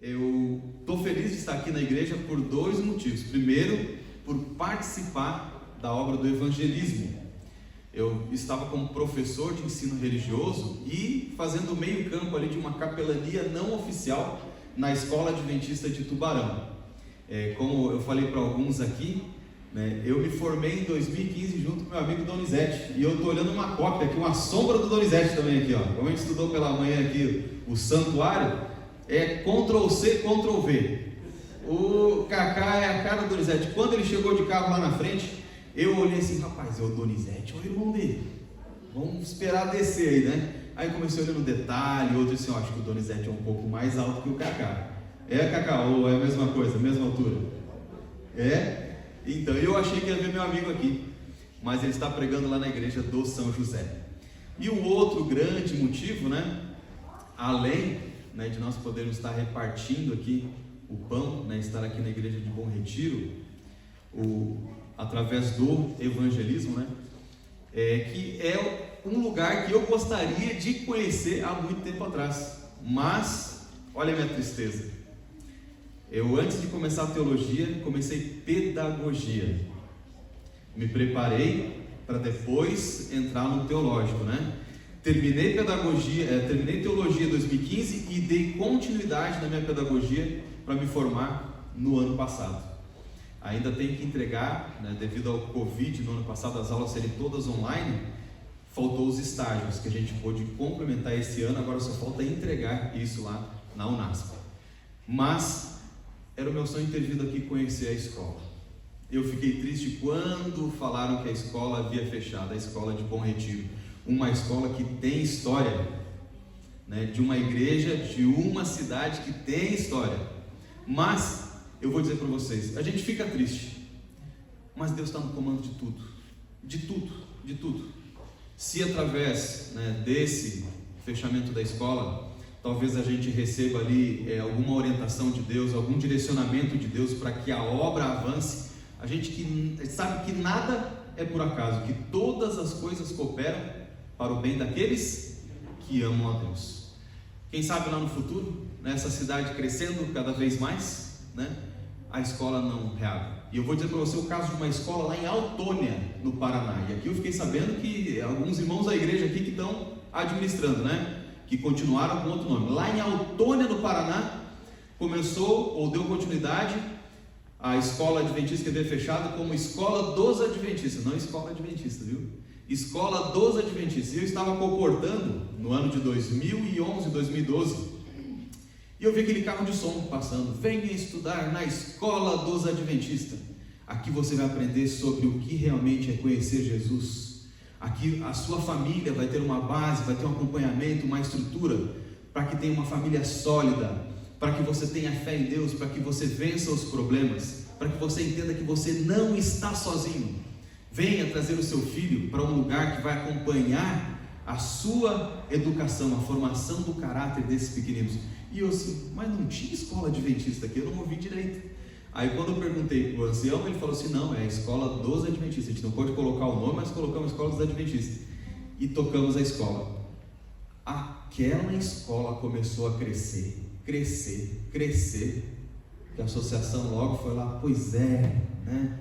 Eu estou feliz de estar aqui na igreja por dois motivos. Primeiro, por participar da obra do evangelismo. Eu estava como professor de ensino religioso e fazendo meio campo ali de uma capelania não oficial na Escola Adventista de Tubarão. Como eu falei para alguns aqui, né, eu me formei em 2015 junto com meu amigo Donizete, e eu estou olhando uma cópia aqui, uma sombra do Donizete também aqui, ó. Como a gente estudou pela manhã aqui o santuário, é Ctrl+C, Ctrl+V. O Kaká é a cara do Donizete. Quando ele chegou de carro lá na frente, eu olhei assim, rapaz, é o Donizete ou o irmão dele? Vamos esperar descer aí, né? Aí comecei a olhar no detalhe, outro assim, acho que o Donizete é um pouco mais alto que o Kaká. É, Kaká, ou é a mesma coisa, a mesma altura? É? Então, eu achei que ia ver meu amigo aqui, mas ele está pregando lá na igreja do São José. E o outro grande motivo, né? Além, né, de nós podermos estar repartindo aqui o pão, né, estar aqui na igreja de Bom Retiro, através do evangelismo, né, que é um lugar que eu gostaria de conhecer há muito tempo atrás, mas olha a minha tristeza. Eu, antes de começar a teologia, comecei pedagogia. Me preparei para depois entrar no teológico, né? Terminei teologia em 2015 e dei continuidade na minha pedagogia para me formar no ano passado. Ainda tenho que entregar, né, devido ao Covid no ano passado, as aulas serem todas online, faltou os estágios que a gente pôde complementar esse ano, agora só falta entregar isso lá na Unasp. Mas era o meu sonho ter vindo aqui conhecer a escola. Eu fiquei triste quando falaram que a escola havia fechado, a escola de Bom Retiro, uma escola que tem história, né, de uma igreja, de uma cidade que tem história. Mas eu vou dizer para vocês, a gente fica triste, mas Deus está no comando de tudo, de tudo, de tudo. Se através, né, desse fechamento da escola, talvez a gente receba ali alguma orientação de Deus, algum direcionamento de Deus para que a obra avance. A gente que sabe que nada é por acaso, que todas as coisas cooperam para o bem daqueles que amam a Deus. Quem sabe lá no futuro, nessa cidade crescendo cada vez mais, né, a escola não reabre. E eu vou dizer para você o caso de uma escola lá em Autônia, no Paraná. E aqui eu fiquei sabendo que alguns irmãos da igreja aqui que estão administrando, né, que continuaram com outro nome. Lá em Autônia, no Paraná, começou ou deu continuidade a escola adventista que havia fechado como Escola dos Adventistas, não Escola Adventista, viu? Escola dos Adventistas. E eu estava comportando no ano de 2011, 2012, e eu vi aquele carro de som passando. Venha estudar na Escola dos Adventistas. Aqui você vai aprender sobre o que realmente é conhecer Jesus. Aqui a sua família vai ter uma base, vai ter um acompanhamento, uma estrutura, para que tenha uma família sólida, para que você tenha fé em Deus, para que você vença os problemas, para que você entenda que você não está sozinho. Venha trazer o seu filho para um lugar que vai acompanhar a sua educação, a formação do caráter desses pequeninos. E eu assim, mas não tinha escola adventista aqui, eu não ouvi direito. Aí quando eu perguntei para o ancião, ele falou assim, não, é a Escola dos Adventistas, a gente não pode colocar o nome, mas colocamos a Escola dos Adventistas. E tocamos a escola. Aquela escola começou a crescer, que a associação logo foi lá, pois é, né?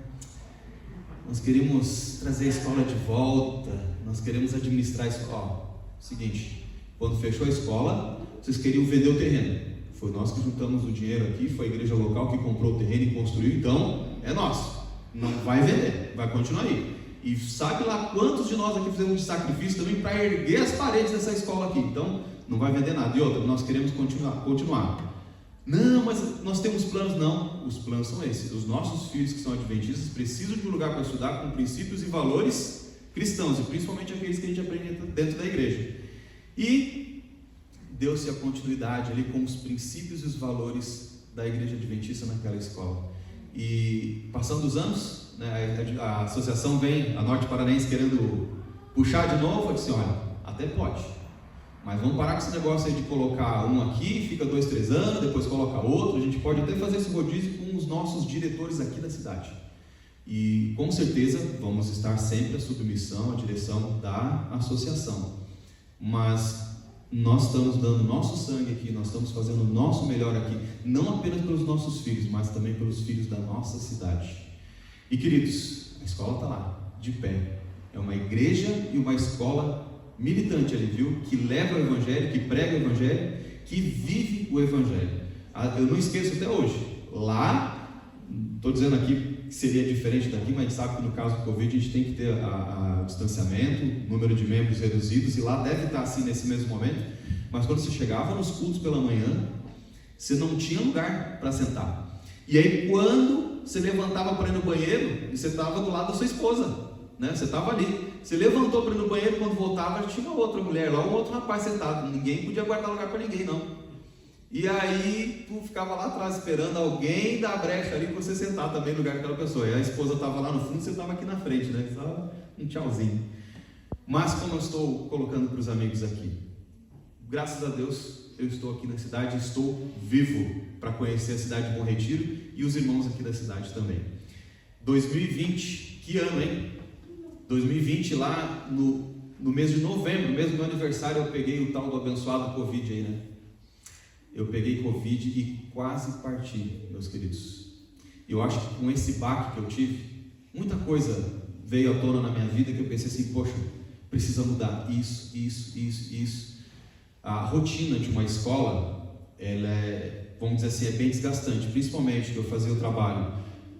Nós queremos trazer a escola de volta, nós queremos administrar a escola. Seguinte, quando fechou a escola, vocês queriam vender o terreno. Foi nós que juntamos o dinheiro aqui, foi a igreja local que comprou o terreno e construiu, então é nosso. Não vai vender, vai continuar aí. E sabe lá quantos de nós aqui fizemos de sacrifício também para erguer as paredes dessa escola aqui. Então não vai vender nada. E outra, nós queremos continuar. Não, mas nós temos planos. Não, os planos são esses. Os nossos filhos que são adventistas precisam de um lugar para estudar com princípios e valores cristãos, e principalmente aqueles que a gente aprende dentro da igreja. E deu-se a continuidade ali com os princípios e os valores da igreja adventista naquela escola. E passando os anos, né, a associação vem, a Norte Paranaense, querendo puxar de novo. Eu disse, olha, até pode, mas vamos parar com esse negócio aí de colocar um aqui, fica 2, 3 anos, depois coloca outro. A gente pode até fazer esse rodízio com os nossos diretores aqui da cidade. E com certeza vamos estar sempre à submissão, à direção da associação. Mas nós estamos dando nosso sangue aqui, nós estamos fazendo o nosso melhor aqui, não apenas pelos nossos filhos, mas também pelos filhos da nossa cidade. E queridos, a escola está lá, de pé. É uma igreja e uma escola militante ali, viu? Que leva o Evangelho, que prega o Evangelho, que vive o Evangelho. Eu não esqueço até hoje. Lá, estou dizendo aqui que seria diferente daqui, mas a gente sabe que no caso do Covid a gente tem que ter o distanciamento, número de membros reduzidos, e lá deve estar assim nesse mesmo momento. Mas quando você chegava nos cultos pela manhã, você não tinha lugar para sentar. E aí quando você levantava para ir no banheiro, você estava do lado da sua esposa, né? Você estava ali, você levantou para ir no banheiro, quando voltava tinha uma outra mulher lá, um outro rapaz sentado. Ninguém podia guardar lugar para ninguém, não. E aí tu ficava lá atrás esperando alguém dar a brecha ali para você sentar também no lugar daquela pessoa. E a esposa estava lá no fundo, você estava aqui na frente, né? Só um tchauzinho. Mas como eu estou colocando para os amigos aqui, graças a Deus eu estou aqui na cidade, estou vivo para conhecer a cidade de Bom Retiro e os irmãos aqui da cidade também. 2020, que ano, hein? 2020 lá no mês de novembro, mesmo no aniversário, eu peguei o tal do abençoado Covid aí, né? Eu peguei Covid e quase parti, meus queridos. Eu acho que com esse baque que eu tive, muita coisa veio à tona na minha vida que eu pensei assim, poxa, precisa mudar isso. A rotina de uma escola, ela é, vamos dizer assim, é bem desgastante, principalmente que eu fazia o trabalho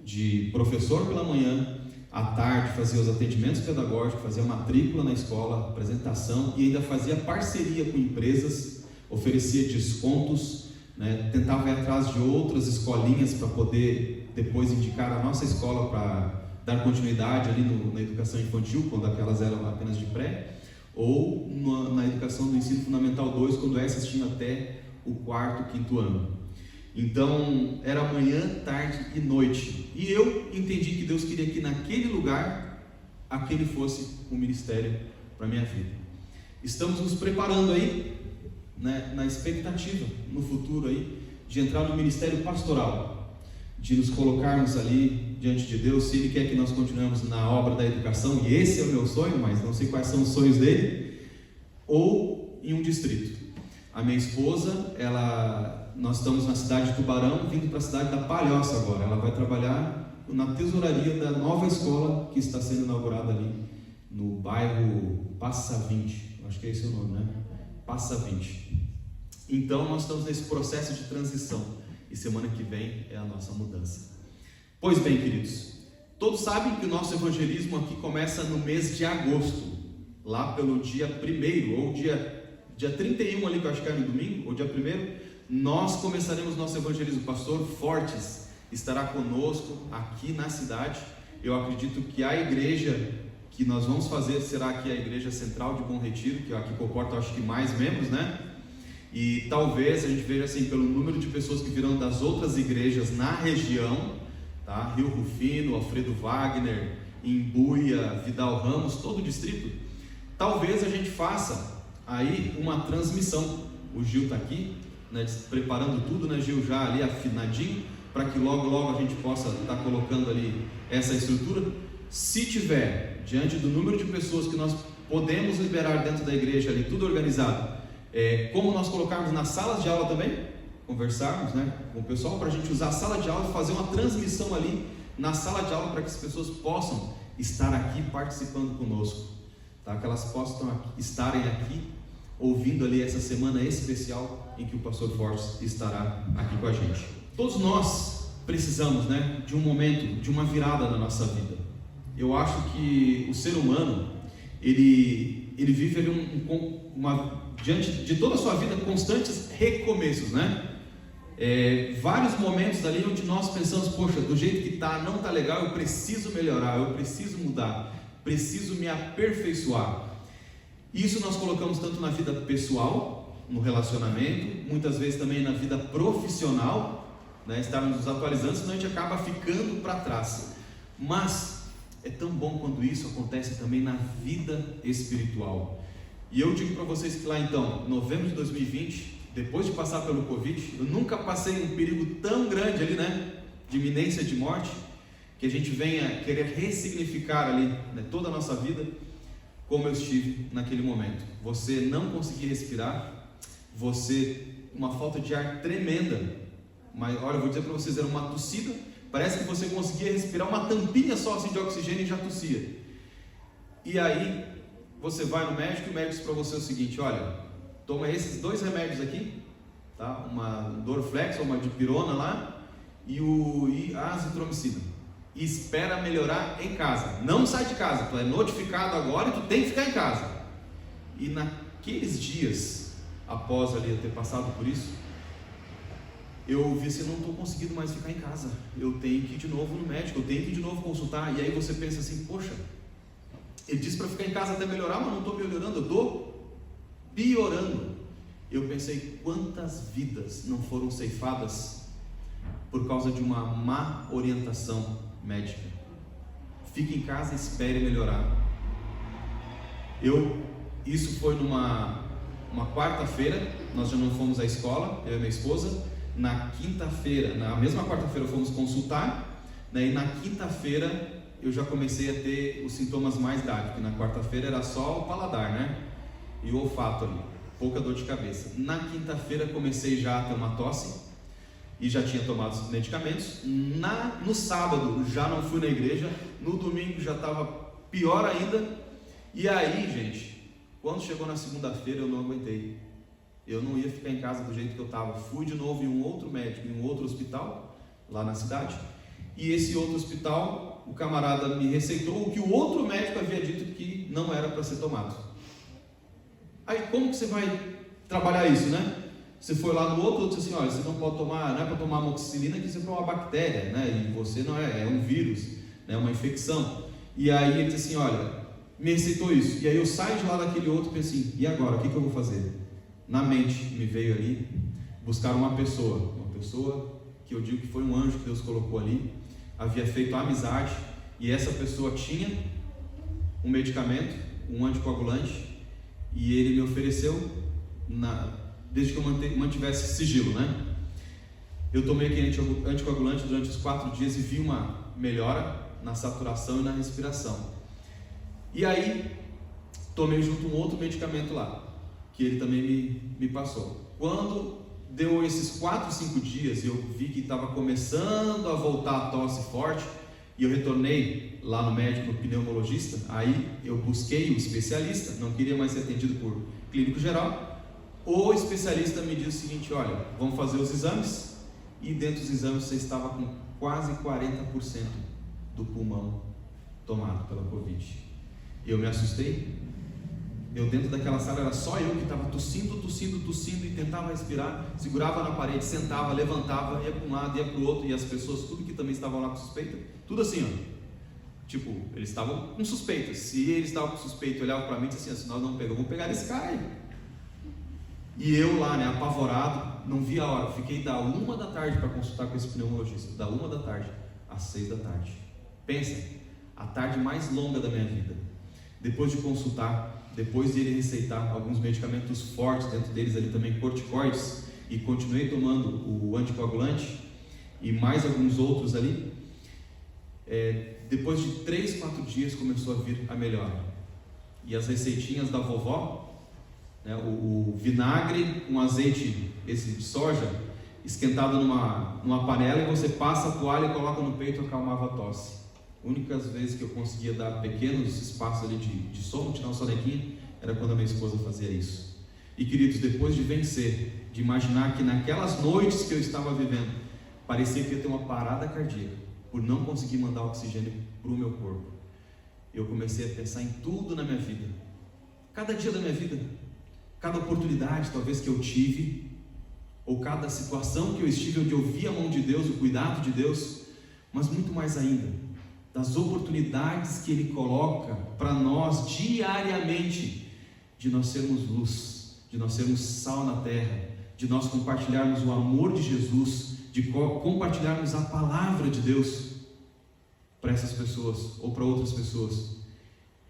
de professor pela manhã, à tarde fazia os atendimentos pedagógicos, fazia matrícula na escola, apresentação e ainda fazia parceria com empresas, oferecia descontos, né? Tentava ir atrás de outras escolinhas para poder depois indicar a nossa escola para dar continuidade ali na educação infantil, quando aquelas eram apenas de pré, ou na educação do ensino fundamental 2, quando essas tinham até o 4º, 5º ano. Então era manhã, tarde e noite, e eu entendi que Deus queria que naquele lugar aquele fosse o ministério para a minha vida. Estamos nos preparando aí, né, na expectativa no futuro aí de entrar no ministério pastoral, de nos colocarmos ali diante de Deus, se Ele quer que nós continuemos na obra da educação, e esse é o meu sonho, mas não sei quais são os sonhos dele, ou em um distrito. A minha esposa, nós estamos na cidade de Tubarão, vindo para a cidade da Palhoça agora. Ela vai trabalhar na tesouraria da nova escola que está sendo inaugurada ali no bairro Passa 20, acho que é esse o nome, né? Passa 20. Então nós estamos nesse processo de transição e semana que vem é a nossa mudança. Pois bem, queridos, todos sabem que o nosso evangelismo aqui começa no mês de agosto, lá pelo dia 1º ou dia 31 ali, que eu acho que é no domingo, ou dia 1º, nós começaremos nosso evangelismo. O pastor Fortes estará conosco aqui na cidade. Eu acredito que a igreja que nós vamos fazer será aqui a igreja central de Bom Retiro, que é a que comporta, acho que mais membros, né? E talvez a gente veja assim, pelo número de pessoas que virão das outras igrejas na região, tá? Rio Rufino, Alfredo Wagner, Imbuia, Vidal Ramos, todo o distrito, talvez a gente faça aí uma transmissão. O Gil está aqui, né, preparando tudo, né, Gil, já ali afinadinho, para que logo a gente possa estar colocando ali essa estrutura. Se tiver, diante do número de pessoas que nós podemos liberar dentro da igreja ali, tudo organizado, como nós colocarmos nas salas de aula também, conversarmos, né, com o pessoal, para a gente usar a sala de aula e fazer uma transmissão ali na sala de aula, para que as pessoas possam estar aqui participando conosco, tá? Que elas possam estarem aqui ouvindo ali essa semana especial em que o pastor Fortes estará aqui com a gente. Todos nós precisamos, né, de um momento, de uma virada na nossa vida. Eu acho que o ser humano, ele vive ali diante de toda a sua vida, constantes recomeços, né? Vários momentos ali onde nós pensamos, poxa, do jeito que está, não está legal, eu preciso melhorar, eu preciso mudar, preciso me aperfeiçoar. Isso nós colocamos tanto na vida pessoal, no relacionamento, muitas vezes também na vida profissional, né? Estarmos nos atualizando, senão a gente acaba ficando para trás. Mas é tão bom quando isso acontece também na vida espiritual. E eu digo para vocês que lá então, em novembro de 2020, depois de passar pelo Covid, eu nunca passei um perigo tão grande ali, né, de iminência de morte, que a gente venha querer ressignificar ali, né, toda a nossa vida, como eu estive naquele momento. Você não conseguir respirar, uma falta de ar tremenda, mas olha, eu vou dizer para vocês, era uma tossida, parece que você conseguia respirar uma tampinha só assim de oxigênio e já tossia. E aí você vai no médico e o médico diz para você o seguinte: olha, toma esses 2 remédios aqui, tá? Uma Dorflex ou uma dipirona lá e a azitromicina, e espera melhorar em casa, não sai de casa, tu é notificado agora e tu tem que ficar em casa. E naqueles dias, após ali eu ter passado por isso, eu vi assim, não estou conseguindo mais ficar em casa, eu tenho que ir de novo no médico, eu tenho que ir de novo consultar. E aí você pensa assim, poxa, ele disse para ficar em casa até melhorar, mas não estou melhorando, eu estou piorando. Eu pensei, quantas vidas não foram ceifadas por causa de uma má orientação médica? Fique em casa e espere melhorar. Isso foi uma quarta-feira, nós já não fomos à escola, eu e minha esposa. Na quinta-feira, na mesma quarta-feira fomos consultar, né, e na quinta-feira eu já comecei a ter os sintomas mais graves, porque na quarta-feira era só o paladar, né, e o olfato ali, pouca dor de cabeça. Na quinta-feira comecei já a ter uma tosse, e já tinha tomado os medicamentos. No sábado já não fui na igreja, no domingo já estava pior ainda, e aí, gente, quando chegou na segunda-feira eu não aguentei. Eu não ia ficar em casa do jeito que eu estava. Fui de novo em um outro médico, em um outro hospital, lá na cidade. E esse outro hospital, o camarada me receitou o que o outro médico havia dito que não era para ser tomado. Aí como que você vai trabalhar isso, né? Você foi lá no outro disse assim, olha, você não pode tomar, não é para tomar amoxicilina, que isso é para uma bactéria, né? E você não é um vírus, né? Uma infecção. E aí ele disse assim, olha, me receitou isso. E aí eu saio de lá daquele outro e pensei assim, e agora, o que eu vou fazer? Na mente me veio ali buscar uma pessoa que eu digo que foi um anjo que Deus colocou ali, havia feito amizade, e essa pessoa tinha um medicamento, um anticoagulante, e ele me ofereceu, desde que eu mantivesse sigilo, né? Eu tomei aquele anticoagulante durante os 4 dias e vi uma melhora na saturação e na respiração. E aí tomei junto um outro medicamento lá, que ele também me passou. Quando deu esses 4, 5 dias, eu vi que estava começando a voltar a tosse forte, e eu retornei lá no médico, no pneumologista. Aí eu busquei o especialista, não queria mais ser atendido por clínico geral. O especialista me disse o seguinte, olha, vamos fazer os exames, e dentro dos exames você estava com quase 40% do pulmão tomado pela Covid. Eu me assustei. Eu dentro daquela sala era só eu que estava tossindo e tentava respirar, segurava na parede, sentava, levantava, ia para um lado, ia para o outro, e as pessoas, tudo que também estavam lá com suspeita, tudo assim, ó. Tipo, eles estavam com suspeita. Se eles estavam com suspeita, olhavam para mim e diziam assim, nós não pegamos, vamos pegar esse cara aí. E eu lá, né, apavorado, não vi a hora, fiquei da 1 da tarde para consultar com esse pneumologista, da 1 da tarde às 6 da tarde. Pensa, a tarde mais longa da minha vida. Depois de consultar, depois de ele receitar alguns medicamentos fortes, dentro deles ali também corticoides, e continuei tomando o anticoagulante e mais alguns outros ali, depois de 3, 4 dias começou a vir a melhora. E as receitinhas da vovó, né, o vinagre com azeite esse de soja esquentado numa panela, e você passa a toalha e coloca no peito, acalmava a tosse. Únicas vezes que eu conseguia dar pequenos espaços ali de sono, tirar um sonequinho, era quando a minha esposa fazia isso. E queridos, depois de vencer, de imaginar que naquelas noites que eu estava vivendo, parecia que ia ter uma parada cardíaca, por não conseguir mandar oxigênio para o meu corpo, eu comecei a pensar em tudo na minha vida, cada dia da minha vida, cada oportunidade talvez que eu tive, ou cada situação que eu estive onde eu vi a mão de Deus, o cuidado de Deus, mas muito mais ainda, das oportunidades que Ele coloca para nós diariamente, de nós sermos luz, de nós sermos sal na terra, de nós compartilharmos o amor de Jesus, de compartilharmos a palavra de Deus para essas pessoas ou para outras pessoas.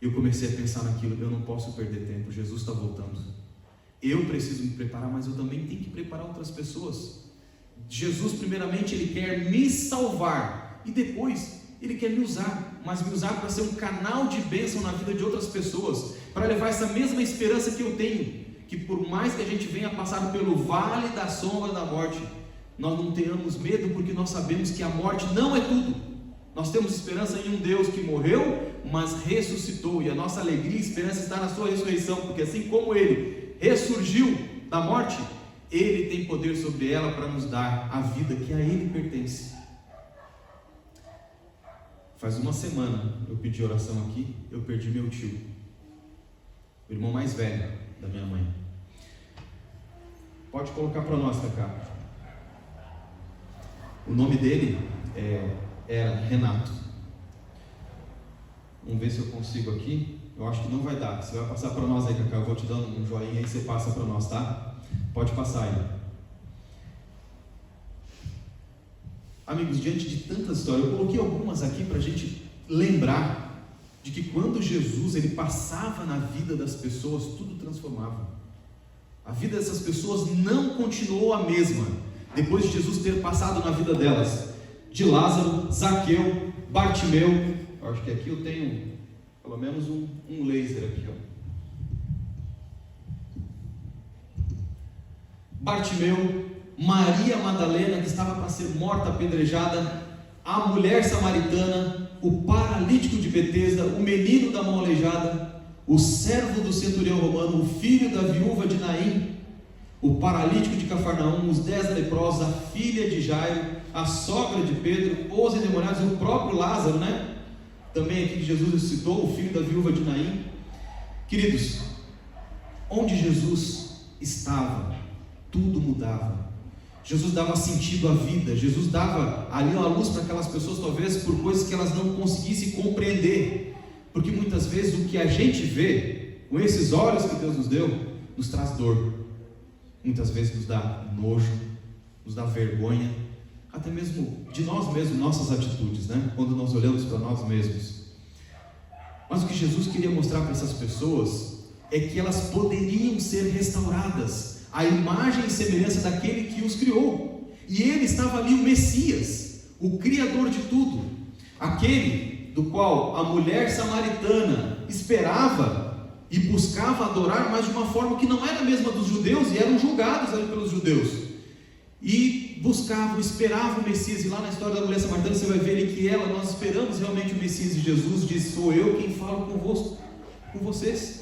Eu comecei a pensar naquilo, eu não posso perder tempo, Jesus está voltando. Eu preciso me preparar, mas eu também tenho que preparar outras pessoas. Jesus, primeiramente, Ele quer me salvar, e depois Ele quer me usar, mas me usar para ser um canal de bênção na vida de outras pessoas, para levar essa mesma esperança que eu tenho, que por mais que a gente venha passar pelo vale da sombra da morte, nós não tenhamos medo, porque nós sabemos que a morte não é tudo. Nós temos esperança em um Deus que morreu, mas ressuscitou, e a nossa alegria e esperança está na sua ressurreição, porque assim como Ele ressurgiu da morte, Ele tem poder sobre ela para nos dar a vida que a Ele pertence. Faz uma semana eu pedi oração aqui, eu perdi meu tio, o irmão mais velho da minha mãe. Pode colocar para nós, Cacá. O nome dele era Renato. Vamos ver se eu consigo aqui. Eu acho que não vai dar. Você vai passar para nós aí, Cacá. Eu vou te dando um joinha aí, você passa para nós, tá? Pode passar aí. Amigos, diante de tantas histórias, eu coloquei algumas aqui para a gente lembrar de que quando Jesus ele passava na vida das pessoas, tudo transformava. A vida dessas pessoas não continuou a mesma depois de Jesus ter passado na vida delas. De Lázaro, Zaqueu, Bartimeu. Eu acho que aqui eu tenho pelo menos um laser aqui, ó. Bartimeu, Maria Madalena, que estava para ser morta apedrejada, a mulher samaritana, o paralítico de Betesda, o menino da mão aleijada, o servo do centurião romano, o filho da viúva de Naim, o paralítico de Cafarnaum, os 10 leprosos, a filha de Jairo, a sogra de Pedro, os endemoniados, o próprio Lázaro, né? Também aqui Jesus citou o filho da viúva de Naim. Queridos, onde Jesus estava, tudo mudava. Jesus dava sentido à vida. Jesus dava ali uma luz para aquelas pessoas, talvez por coisas que elas não conseguissem compreender, porque muitas vezes o que a gente vê com esses olhos que Deus nos deu nos traz dor, muitas vezes nos dá nojo, nos dá vergonha, até mesmo de nós mesmos, nossas atitudes, né? Quando nós olhamos para nós mesmos. Mas o que Jesus queria mostrar para essas pessoas é que elas poderiam ser restauradas à imagem e semelhança daquele que os criou. E ele estava ali, o Messias, o Criador de tudo, aquele do qual a mulher samaritana esperava e buscava adorar, mas de uma forma que não era a mesma dos judeus, e eram julgados ali pelos judeus, e buscavam, esperavam o Messias. E lá na história da mulher samaritana você vai ver ali que nós esperamos realmente o Messias, e Jesus diz: sou eu quem falo convosco, com vocês.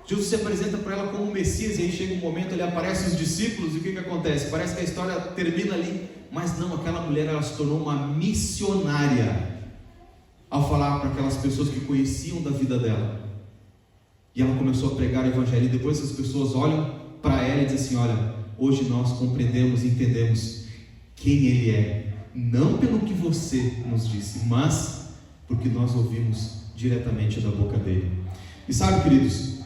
Jesus se apresenta para ela como o Messias, e aí chega um momento, ele aparece os discípulos, e o que acontece? Parece que a história termina ali, mas não, aquela mulher ela se tornou uma missionária, ao falar para aquelas pessoas que conheciam da vida dela, e ela começou a pregar o Evangelho, e depois as pessoas olham para ela e dizem assim: olha, hoje nós compreendemos e entendemos quem Ele é, não pelo que você nos disse, mas porque nós ouvimos diretamente da boca dele. E sabe, queridos,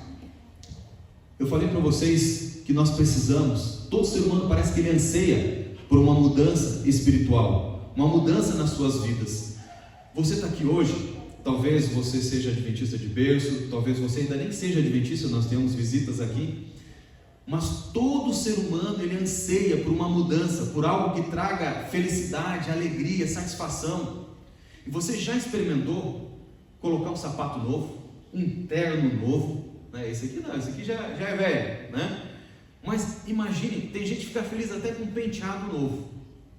eu falei para vocês que nós precisamos, todo ser humano parece que ele anseia por uma mudança espiritual, uma mudança nas suas vidas. Você está aqui hoje, talvez você seja adventista de berço, talvez você ainda nem seja adventista, nós temos visitas aqui, mas todo ser humano ele anseia por uma mudança, por algo que traga felicidade, alegria, satisfação. E você já experimentou colocar um sapato novo, um terno novo? Esse aqui não, esse aqui já é velho, né? Mas imagine, tem gente que fica feliz até com um penteado novo.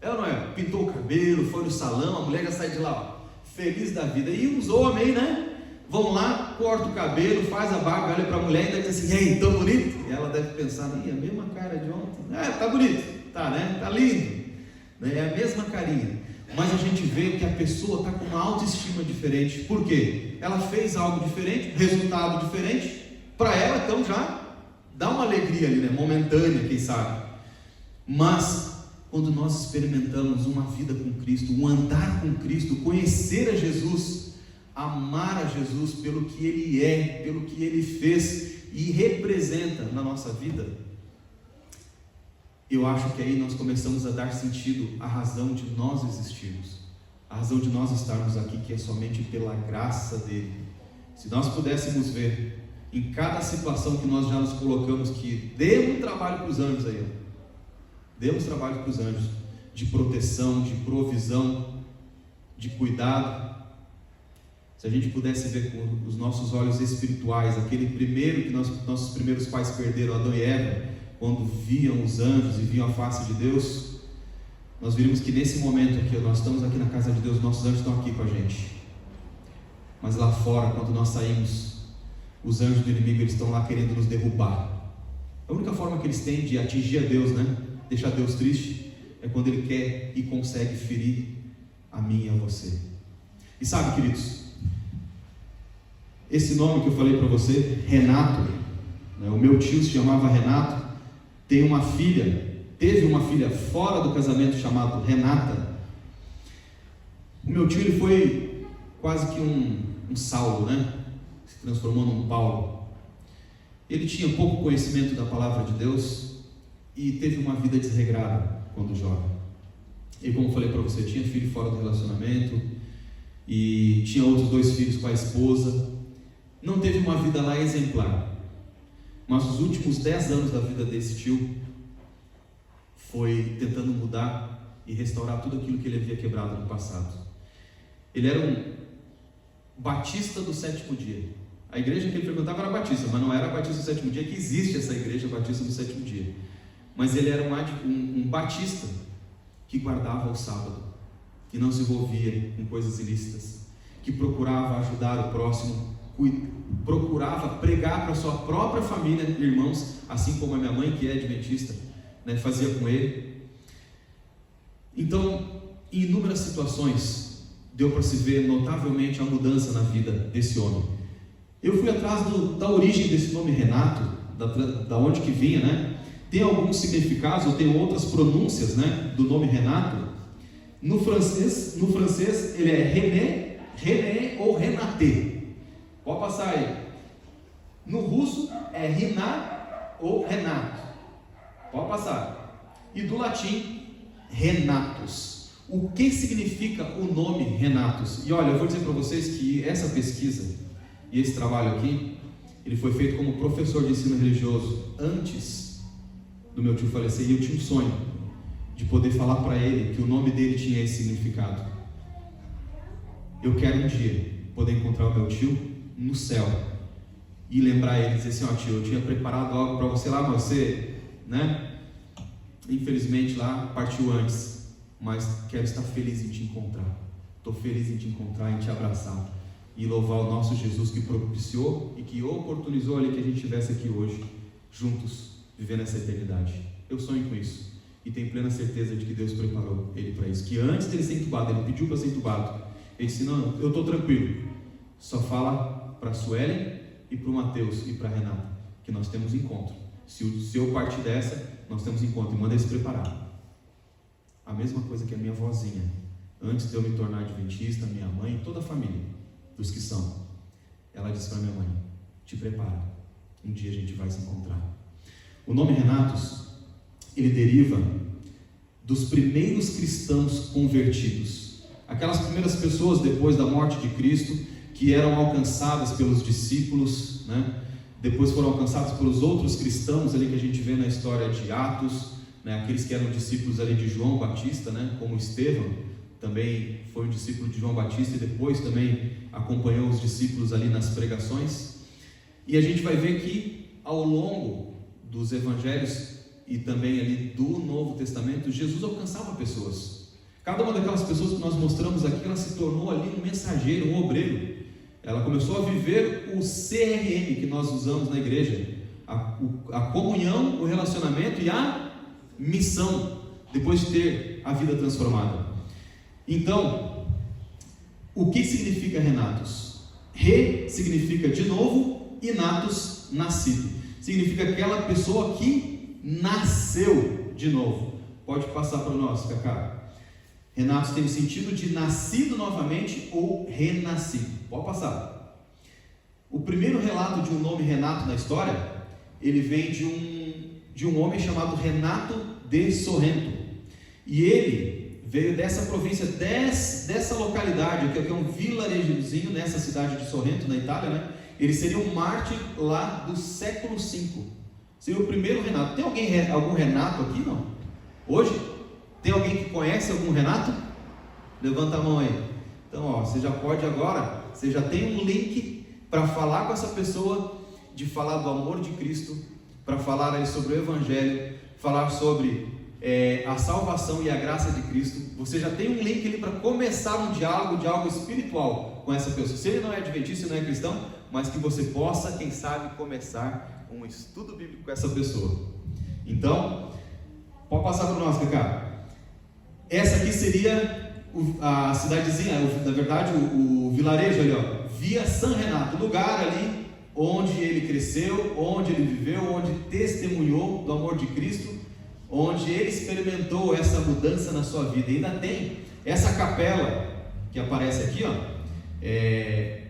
É ou não é? Pintou o cabelo, foi no salão, a mulher já sai de lá, ó, feliz da vida. E os homens, né? Vão lá, corta o cabelo, faz a barba, olha para a mulher e ainda diz assim: ei, tão bonito? E ela deve pensar: a mesma cara de ontem. Tá bonito, tá, né? Tá lindo, né? É a mesma carinha. Mas a gente vê que a pessoa está com uma autoestima diferente. Por quê? Ela fez algo diferente, resultado diferente. Para ela, então, já dá uma alegria ali, né? Momentânea, quem sabe. Mas, quando nós experimentamos uma vida com Cristo, um andar com Cristo, conhecer a Jesus, amar a Jesus pelo que Ele é, pelo que Ele fez e representa na nossa vida, eu acho que aí nós começamos a dar sentido à razão de nós existirmos, a razão de nós estarmos aqui, que é somente pela graça dEle. Se nós pudéssemos ver em cada situação que nós já nos colocamos, que demos trabalho para os anjos aí, demos trabalho para os anjos, de proteção, de provisão, de cuidado. Se a gente pudesse ver com os nossos olhos espirituais, aquele primeiro que nossos primeiros pais perderam, Adão e Eva, quando viam os anjos e viam a face de Deus, nós viríamos que nesse momento aqui, nós estamos aqui na casa de Deus, nossos anjos estão aqui com a gente. Mas lá fora, quando nós saímos, os anjos do inimigo, eles estão lá querendo nos derrubar. A única forma que eles têm de atingir a Deus, deixar Deus triste, é quando Ele quer e consegue ferir a mim e a você. E sabe, queridos, esse nome que eu falei para você, Renato, o meu tio se chamava Renato, teve uma filha fora do casamento chamada Renata. O meu tio, ele foi quase que um Saulo, se transformou num Paulo. Ele tinha pouco conhecimento da palavra de Deus e teve uma vida desregrada quando jovem. E como eu falei para você, tinha filho fora do relacionamento e tinha outros 2 filhos com a esposa. Não teve uma vida lá exemplar. Mas os últimos 10 anos da vida desse tio foi tentando mudar e restaurar tudo aquilo que ele havia quebrado no passado. Ele era um batista do 7º dia. A igreja que ele frequentava era batista, mas não era batista do 7º dia, que existe essa igreja batista do 7º dia. Mas ele era um batista que guardava o sábado, que não se envolvia em coisas ilícitas, que procurava ajudar o próximo, procurava pregar para sua própria família, irmãos, assim como a minha mãe, que é adventista, fazia com ele. Então, em inúmeras situações, deu para se ver notavelmente a mudança na vida desse homem. Eu fui atrás da origem desse nome Renato, da onde que vinha, Tem alguns significados, ou tem outras pronúncias, do nome Renato. No francês ele é René ou Renaté. Pode passar aí. No russo é Renat ou Renato. Pode passar. E do latim, Renatus. O que significa o nome Renatus? E olha, eu vou dizer para vocês que essa pesquisa e esse trabalho aqui, ele foi feito como professor de ensino religioso antes do meu tio falecer, e eu tinha um sonho de poder falar para ele que o nome dele tinha esse significado. Eu quero um dia poder encontrar o meu tio no céu e lembrar ele, dizer assim: tio, eu tinha preparado algo para você lá, mas você, infelizmente lá partiu antes, mas quero estar feliz em te encontrar. Estou feliz em te encontrar, em te abraçar e louvar o nosso Jesus que propiciou e que oportunizou ali que a gente estivesse aqui hoje juntos, vivendo essa eternidade. Eu sonho com isso e tenho plena certeza de que Deus preparou ele para isso. Que antes dele ser entubado, ele pediu para ser entubado. Ele disse: não, eu estou tranquilo, só fala para a Suelen e para o Mateus e para a Renata que nós temos encontro. Se eu partir dessa, nós temos encontro, e manda eles preparar. A mesma coisa que a minha vozinha, antes de eu me tornar adventista, minha mãe, toda a família dos que são, ela disse para minha mãe: te prepara, um dia a gente vai se encontrar. O nome Renatus, ele deriva dos primeiros cristãos convertidos, aquelas primeiras pessoas depois da morte de Cristo que eram alcançadas pelos discípulos, depois foram alcançados pelos outros cristãos ali que a gente vê na história de Atos, aqueles que eram discípulos ali de João Batista, como Estevão, também foi um discípulo de João Batista e depois também acompanhou os discípulos ali nas pregações. E a gente vai ver que ao longo dos evangelhos e também ali do Novo Testamento, Jesus alcançava pessoas. Cada uma daquelas pessoas que nós mostramos aqui, ela se tornou ali um mensageiro, um obreiro. Ela começou a viver o CRM que nós usamos na igreja, a comunhão, o relacionamento e a missão, depois de ter a vida transformada. Então, o que significa Renatus? Re significa de novo e natus, nascido. Significa aquela pessoa que nasceu de novo. Pode passar para nós, Cacá. Renatus tem o sentido de nascido novamente ou renascido. Pode passar. O primeiro relato de um nome Renato na história, ele vem de um homem chamado Renato de Sorrento. E ele veio dessa província, dessa localidade, que é um vilarejozinho nessa cidade de Sorrento, na Itália, Ele seria um mártir lá do século V. Seria o primeiro Renato. Tem algum Renato aqui, não? Hoje? Tem alguém que conhece algum Renato? Levanta a mão aí. Então, você já pode agora Você já tem um link para falar com essa pessoa, de falar do amor de Cristo, para falar aí sobre o Evangelho, falar sobre a salvação e a graça de Cristo. Você já tem um link ali para começar um diálogo de algo espiritual com essa pessoa. Se ele não é adventista, não é cristão, mas que você possa, quem sabe, começar um estudo bíblico com essa pessoa. Então, pode passar para nós, Cacá. Essa aqui seria a cidadezinha, na verdade o vilarejo ali, ó, Via San Renato, lugar ali onde ele cresceu, onde ele viveu, onde testemunhou do amor de Cristo, onde ele experimentou essa mudança na sua vida. E ainda tem essa capela que aparece aqui, ó,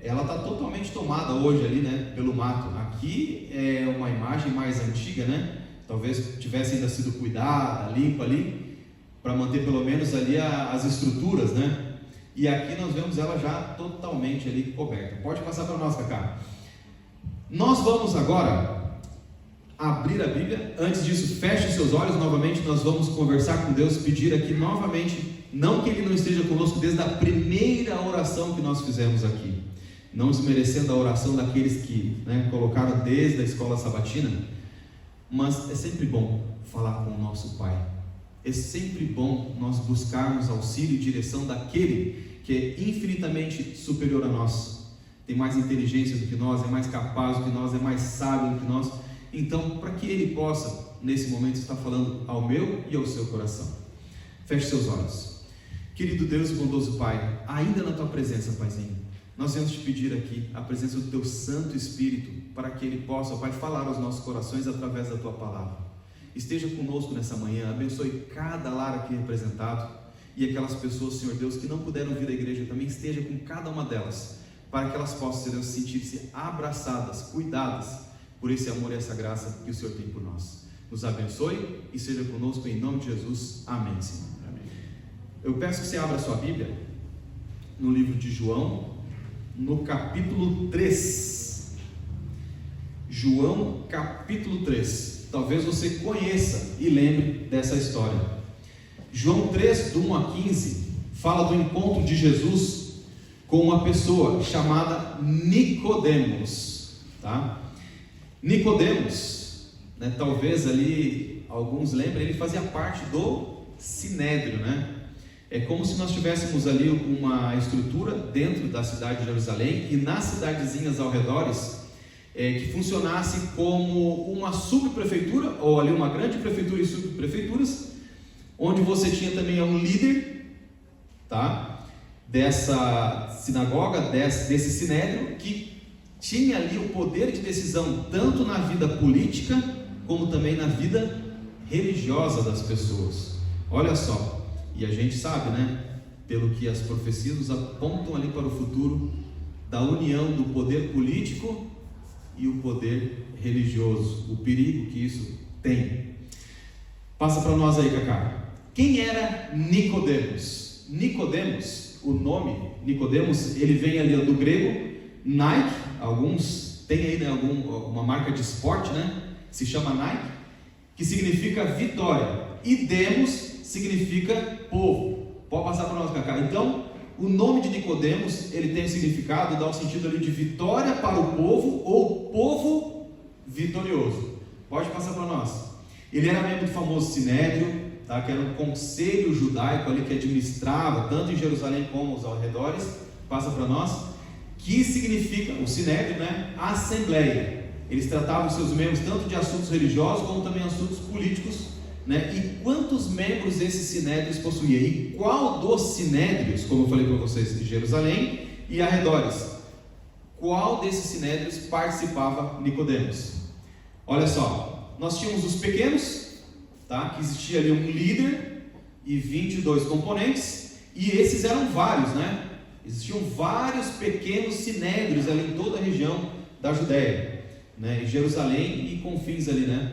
ela está totalmente tomada hoje ali, né, pelo mato. Aqui é uma imagem mais antiga, né? Talvez tivesse ainda sido cuidada, limpa ali, para manter pelo menos ali as estruturas, né? E aqui nós vemos ela já totalmente ali coberta. Pode passar para nós, Cacá. Nós vamos agora abrir a Bíblia. Antes disso, feche seus olhos novamente. Nós vamos conversar com Deus, pedir aqui novamente, não que Ele não esteja conosco desde a primeira oração que nós fizemos aqui, não desmerecendo a oração daqueles que, né, colocaram desde a escola sabatina, mas é sempre bom falar com o nosso Pai. É sempre bom nós buscarmos auxílio e direção daquele que é infinitamente superior a nós, tem mais inteligência do que nós, é mais capaz do que nós, é mais sábio do que nós. Então, para que Ele possa, nesse momento, estar falando ao meu e ao seu coração. Feche seus olhos. Querido Deus e bondoso Pai, ainda na Tua presença, Paizinho, nós vamos te pedir aqui a presença do Teu Santo Espírito, para que Ele possa, Pai, falar aos nossos corações através da Tua palavra. Esteja conosco nessa manhã, abençoe cada lar aqui representado, e aquelas pessoas, Senhor Deus, que não puderam vir à igreja também, esteja com cada uma delas, para que elas possam, Senhor Deus, sentir-se abraçadas, cuidadas por esse amor e essa graça que o Senhor tem por nós. Nos abençoe e seja conosco em nome de Jesus. Amém, Senhor. Amém. Eu peço que você abra a sua Bíblia no livro de João, no capítulo 3. João, capítulo 3. Talvez você conheça e lembre dessa história. João 3, do 1 a 15, fala do encontro de Jesus com uma pessoa chamada Nicodemos, tá? Nicodemos, né, talvez ali alguns lembrem, ele fazia parte do Sinédrio, né? É como se nós tivéssemos ali uma estrutura dentro da cidade de Jerusalém e nas cidadezinhas ao redor, que funcionasse como uma subprefeitura, ou ali uma grande prefeitura e subprefeituras, onde você tinha também um líder, tá, dessa sinagoga, desse sinédrio, que tinha ali o poder de decisão tanto na vida política como também na vida religiosa das pessoas. Olha só, e a gente sabe, né, pelo que as profecias nos apontam ali para o futuro, da união do poder político e o poder religioso, o perigo que isso tem. Passa para nós aí, Cacá. Quem era Nicodemos? Nicodemos, o nome Nicodemos, ele vem ali do grego Nike. Alguns têm aí, né, uma marca de esporte, né, se chama Nike, que significa vitória, e Demos significa povo. Pode passar para nós, Cacá. Então, o nome de Nicodemos, ele tem o significado, dá o sentido ali de vitória para o povo, ou povo vitorioso. Pode passar para nós. Ele era membro do famoso Sinédrio, tá? Que era um conselho judaico ali que administrava tanto em Jerusalém como os arredores. Passa para nós. Que significa, o Sinédrio, né? Assembleia. Eles tratavam seus membros tanto de assuntos religiosos como também assuntos políticos, né? E quantos membros esses sinédrios possuía? E qual dos sinédrios, como eu falei para vocês, de Jerusalém e arredores, qual desses sinédrios participava Nicodemos? Olha só, nós tínhamos os pequenos, tá? Que existia ali um líder e 22 componentes, e esses eram vários, né? Existiam vários pequenos sinédrios ali em toda a região da Judéia, né? Em Jerusalém e confins ali, né?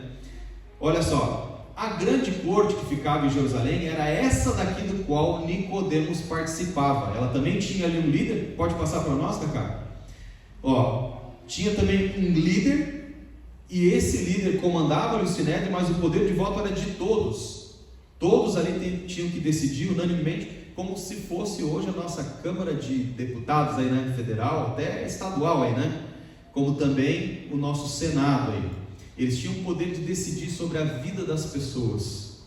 Olha só, a grande corte que ficava em Jerusalém era essa daqui do qual Nicodemos participava. Ela também tinha ali um líder. Pode passar para nós, Cacá? Ó, tinha também um líder, e esse líder comandava o sinédrio, mas o poder de voto era de todos. Todos ali tinham que decidir unanimemente como se fosse hoje a nossa Câmara de Deputados aí, né, federal, até estadual aí, né, como também o nosso Senado aí. Eles tinham o poder de decidir sobre a vida das pessoas,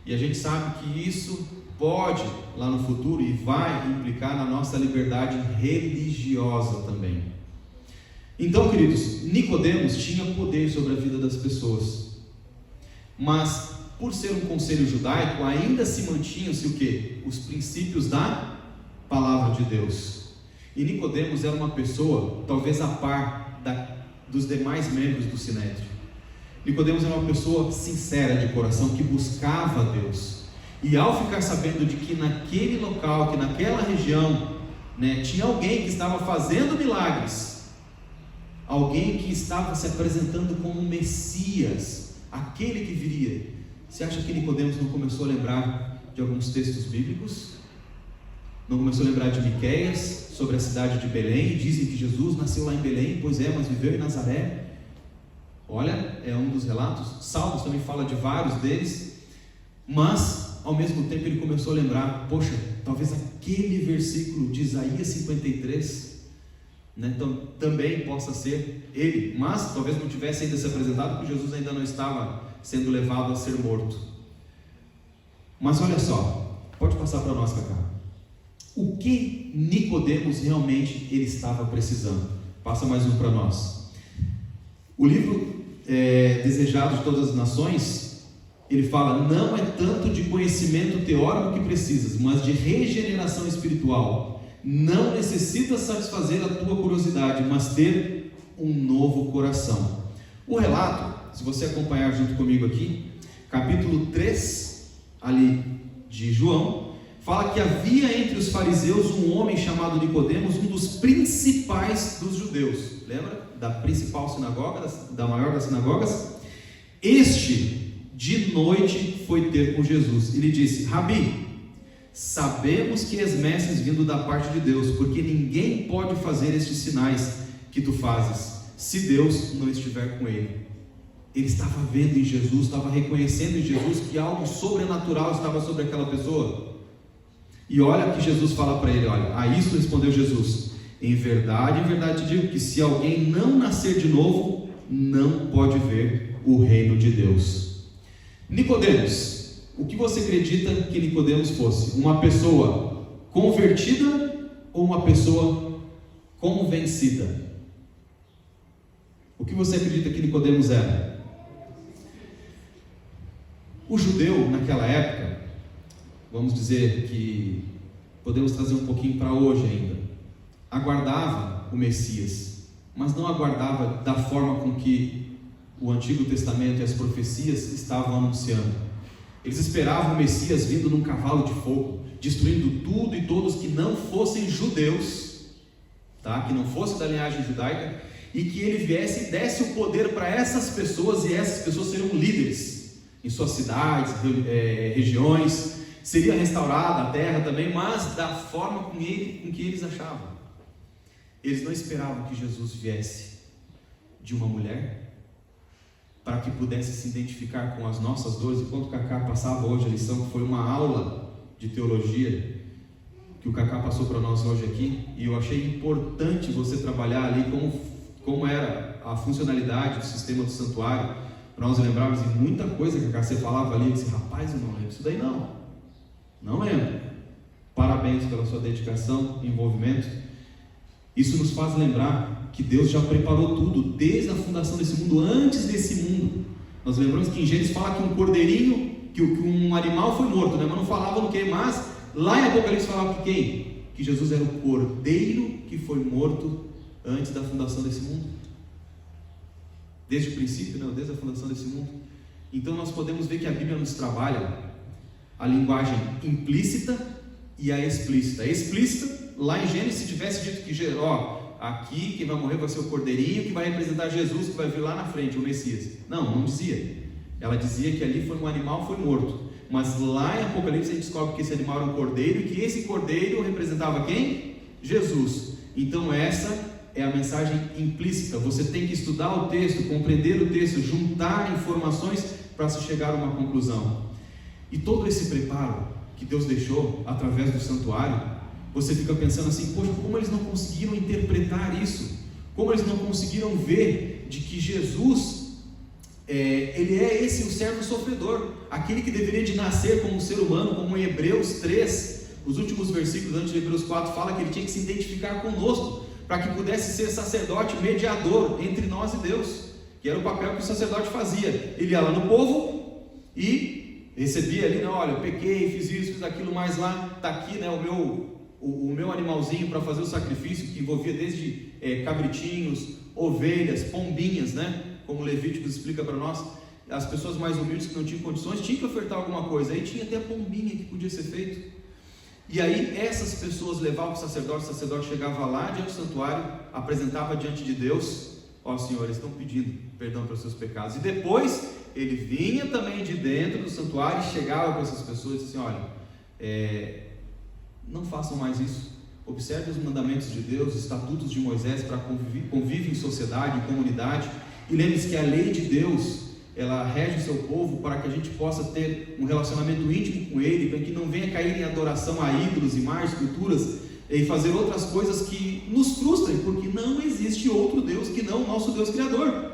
e a gente sabe que isso pode lá no futuro e vai implicar na nossa liberdade religiosa também. Então, queridos, Nicodemos tinha poder sobre a vida das pessoas, mas por ser um conselho judaico, ainda se mantinham-se o quê? Os princípios da palavra de Deus. E Nicodemos era uma pessoa, talvez a par dos demais membros do Sinédrio. Nicodemos era uma pessoa sincera de coração, que buscava a Deus. E ao ficar sabendo de que naquele local, que naquela região, né, tinha alguém que estava fazendo milagres, alguém que estava se apresentando como Messias, aquele que viria, você acha que Nicodemos não começou a lembrar de alguns textos bíblicos? Não começou a lembrar de Miqueias, sobre a cidade de Belém? Dizem que Jesus nasceu lá em Belém, pois é, mas viveu em Nazaré. Olha, é um dos relatos. Salmos também fala de vários deles. Mas, ao mesmo tempo, ele começou a lembrar, poxa, talvez aquele versículo de Isaías 53, né, então, também possa ser ele. Mas, talvez não tivesse ainda se apresentado, porque Jesus ainda não estava sendo levado a ser morto. Mas olha só, pode passar para nós, Cacá. O que Nicodemos realmente ele estava precisando? Passa mais um para nós. O livro Desejado de Todas as Nações, ele fala: não é tanto de conhecimento teórico que precisas, mas de regeneração espiritual. Não necessitas satisfazer a tua curiosidade, mas ter um novo coração. O relato, se você acompanhar junto comigo aqui, capítulo 3 ali de João, fala que havia entre os fariseus um homem chamado Nicodemos, um dos principais dos judeus. Lembra da principal sinagoga, da maior das sinagogas? Este de noite foi ter com Jesus e lhe disse: Rabi, sabemos que és mestre vindo da parte de Deus, porque ninguém pode fazer estes sinais que tu fazes se Deus não estiver com ele. Ele estava vendo em Jesus, estava reconhecendo em Jesus que algo sobrenatural estava sobre aquela pessoa. E olha que Jesus fala para ele, olha, a isso respondeu Jesus: em verdade te digo que se alguém não nascer de novo, não pode ver o reino de Deus. Nicodemos, o que você acredita que Nicodemos fosse? Uma pessoa convertida ou uma pessoa convencida? O que você acredita que Nicodemos era? O judeu naquela época, vamos dizer que podemos trazer um pouquinho para hoje ainda, aguardava o Messias, mas não aguardava da forma com que o Antigo Testamento e as profecias estavam anunciando. Eles esperavam o Messias vindo num cavalo de fogo, destruindo tudo e todos que não fossem judeus, tá? Que não fossem da linhagem judaica, e que ele viesse e desse o poder para essas pessoas, e essas pessoas seriam líderes em suas cidades, regiões. Seria restaurada a terra também, mas da forma com que eles achavam. Eles não esperavam que Jesus viesse de uma mulher, para que pudesse se identificar com as nossas dores. Enquanto o Cacá passava hoje a lição, que foi uma aula de teologia, que o Cacá passou para nós hoje aqui, e eu achei importante você trabalhar ali como era a funcionalidade do sistema do santuário, para nós lembrarmos de muita coisa que você falava ali. Eu disse: rapaz, eu não lembro isso daí não lembro. Parabéns pela sua dedicação e envolvimento. Isso nos faz lembrar que Deus já preparou tudo desde a fundação desse mundo, antes desse mundo. Nós lembramos que em Gênesis fala que um cordeirinho, que um animal foi morto, né? Mas não falava no que, mas lá em Apocalipse falava que quem? Que Jesus era o cordeiro que foi morto antes da fundação desse mundo, desde o princípio, não, desde a fundação desse mundo. Então nós podemos ver que a Bíblia nos trabalha a linguagem implícita e a explícita. A explícita, lá em Gênesis, se tivesse dito que aqui quem vai morrer vai ser o cordeirinho que vai representar Jesus, que vai vir lá na frente, o Messias. Não dizia. Ela dizia que ali foi um animal, foi morto. Mas lá em Apocalipse a gente descobre que esse animal era um cordeiro, e que esse cordeiro representava quem? Jesus. Então essa é a mensagem implícita. Você tem que estudar o texto, compreender o texto, juntar informações para se chegar a uma conclusão. E todo esse preparo que que Deus deixou através do santuário, você fica pensando assim, poxa, como eles não conseguiram interpretar isso? Como eles não conseguiram ver de que Jesus, ele é esse o servo sofredor, aquele que deveria de nascer como um ser humano, como em Hebreus 3, os últimos versículos antes de Hebreus 4, fala que ele tinha que se identificar conosco, para que pudesse ser sacerdote mediador entre nós e Deus, que era o papel que o sacerdote fazia. Ele ia lá no povo e recebia ali, olha, eu pequei, fiz isso, fiz aquilo, mas lá está aqui, o meu animalzinho para fazer o sacrifício, que envolvia desde cabritinhos, ovelhas, pombinhas, como Levíticos explica para nós. As pessoas mais humildes que não tinham condições tinham que ofertar alguma coisa, aí tinha até a pombinha que podia ser feito. E aí essas pessoas levavam o sacerdote chegava lá diante do santuário, apresentava diante de Deus, Senhor, eles estão pedindo perdão pelos seus pecados, e depois ele vinha também de dentro do santuário e chegava para essas pessoas e disse assim, olha, não façam mais isso, observe os mandamentos de Deus, os estatutos de Moisés para conviver em sociedade, em comunidade, e lembre-se que a lei de Deus, ela rege o seu povo para que a gente possa ter um relacionamento íntimo com Ele, para que não venha cair em adoração a ídolos, imagens, culturas, e fazer outras coisas que nos frustrem, porque não existe outro Deus que não o nosso Deus Criador.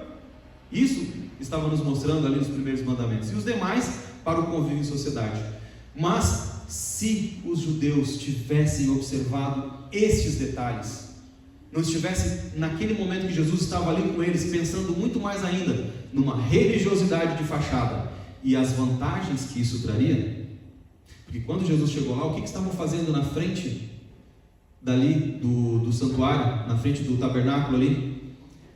Isso estava nos mostrando ali nos primeiros mandamentos, e os demais para o convívio em sociedade. Mas se os judeus tivessem observado estes detalhes, não estivesse naquele momento que Jesus estava ali com eles, pensando muito mais ainda numa religiosidade de fachada e as vantagens que isso traria, porque quando Jesus chegou lá, o que estavam fazendo na frente dali do santuário, na frente do tabernáculo ali?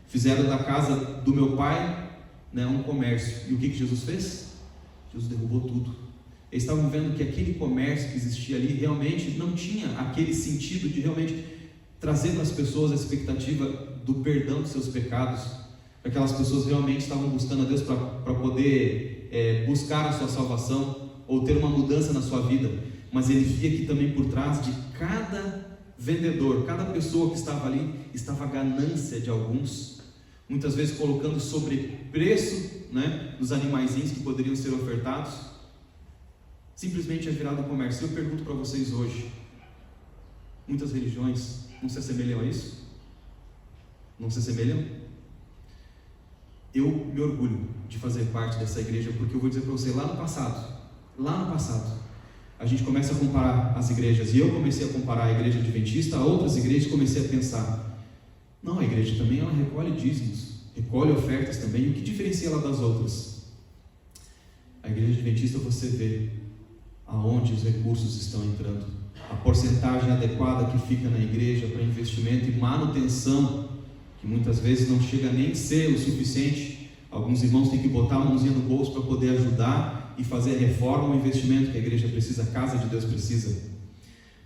Fizeram da casa do meu pai um comércio. E o que Jesus fez? Jesus derrubou tudo. Eles estavam vendo que aquele comércio que existia ali realmente não tinha aquele sentido de realmente trazer para as pessoas a expectativa do perdão dos seus pecados. Aquelas pessoas realmente estavam buscando a Deus para poder buscar a sua salvação ou ter uma mudança na sua vida. Mas ele via que também por trás de cada vendedor, cada pessoa que estava ali, estava a ganância de alguns, muitas vezes colocando sobrepreço dos animaizinhos que poderiam ser ofertados. Simplesmente é virado o comércio. Eu pergunto para vocês hoje, muitas religiões não se assemelham a isso? Não se assemelham? Eu me orgulho de fazer parte dessa igreja, porque eu vou dizer para você, lá no passado, a gente começa a comparar as igrejas, e eu comecei a comparar a igreja adventista a outras igrejas, comecei a pensar, não, a igreja também ela recolhe dízimos, recolhe ofertas também, e o que diferencia ela das outras? A igreja adventista você vê aonde os recursos estão entrando, a porcentagem adequada que fica na igreja para investimento e manutenção, que muitas vezes não chega nem a ser o suficiente. Alguns irmãos têm que botar a mãozinha no bolso para poder ajudar e fazer a reforma, o investimento que a igreja precisa, a casa de Deus precisa.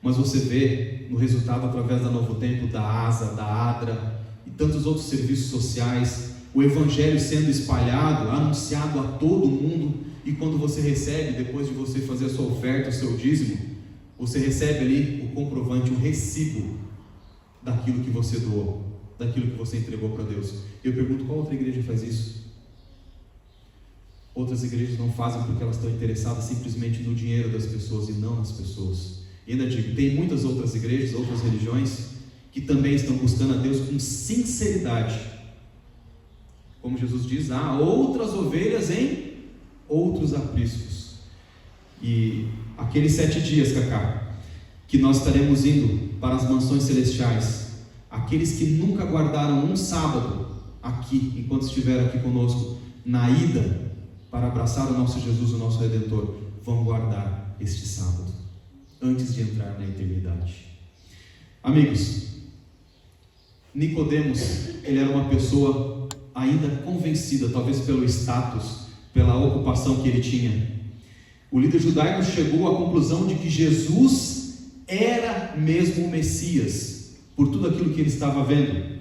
Mas você vê no resultado através da Novo Tempo, da ASA, da ADRA e tantos outros serviços sociais, o evangelho sendo espalhado, anunciado a todo mundo, e quando você recebe, depois de você fazer a sua oferta, o seu dízimo, você recebe ali o comprovante, o recibo daquilo que você doou, daquilo que você entregou para Deus. Eu pergunto, qual outra igreja faz isso? Outras igrejas não fazem porque elas estão interessadas simplesmente no dinheiro das pessoas e não nas pessoas. E ainda digo, tem muitas outras igrejas, outras religiões que também estão buscando a Deus com sinceridade. Como Jesus diz, há outras ovelhas em outros apriscos. E aqueles 7 dias, Cacá, que nós estaremos indo para as mansões celestiais, aqueles que nunca guardaram um sábado aqui, enquanto estiveram aqui conosco, na ida para abraçar o nosso Jesus, o nosso Redentor, vão guardar este sábado, antes de entrar na eternidade. Amigos, Nicodemos, ele era uma pessoa ainda convencida, talvez pelo status, pela ocupação que ele tinha. O líder judaico chegou à conclusão de que Jesus era mesmo o Messias, por tudo aquilo que ele estava vendo.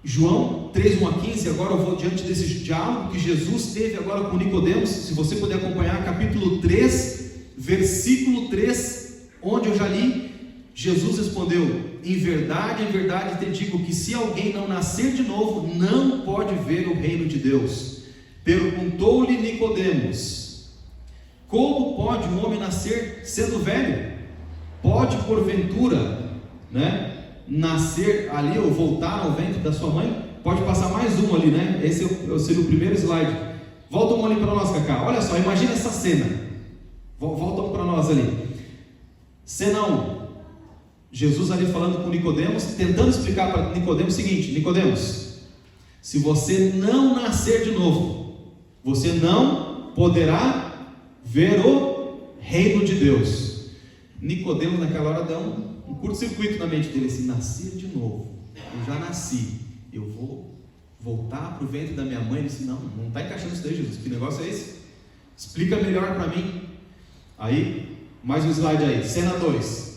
João 3, 1 a 15, agora eu vou diante desse diálogo que Jesus teve agora com Nicodemos, se você puder acompanhar, capítulo 3, versículo 3, onde eu já li. Jesus respondeu: em verdade te digo que se alguém não nascer de novo, não pode ver o reino de Deus. Perguntou-lhe Nicodemos: Como pode um homem nascer sendo velho? Pode porventura, né, nascer ali ou voltar ao ventre da sua mãe? Pode passar mais um ali, né? Esse seria o primeiro slide. Volta um ali para nós, Cacá. Olha só, imagina essa cena. Volta um para nós ali. Cena 1. Jesus ali falando com Nicodemos, tentando explicar para Nicodemos o seguinte: Nicodemos, se você não nascer de novo, você não poderá ver o reino de Deus. Nicodemos naquela hora deu um curto-circuito na mente dele, assim: nascer de novo, eu já nasci, eu vou voltar para o ventre da minha mãe. Ele disse: não está encaixando isso daí, Jesus, que negócio é esse? Explica melhor para mim. Aí, mais um slide aí, cena 2.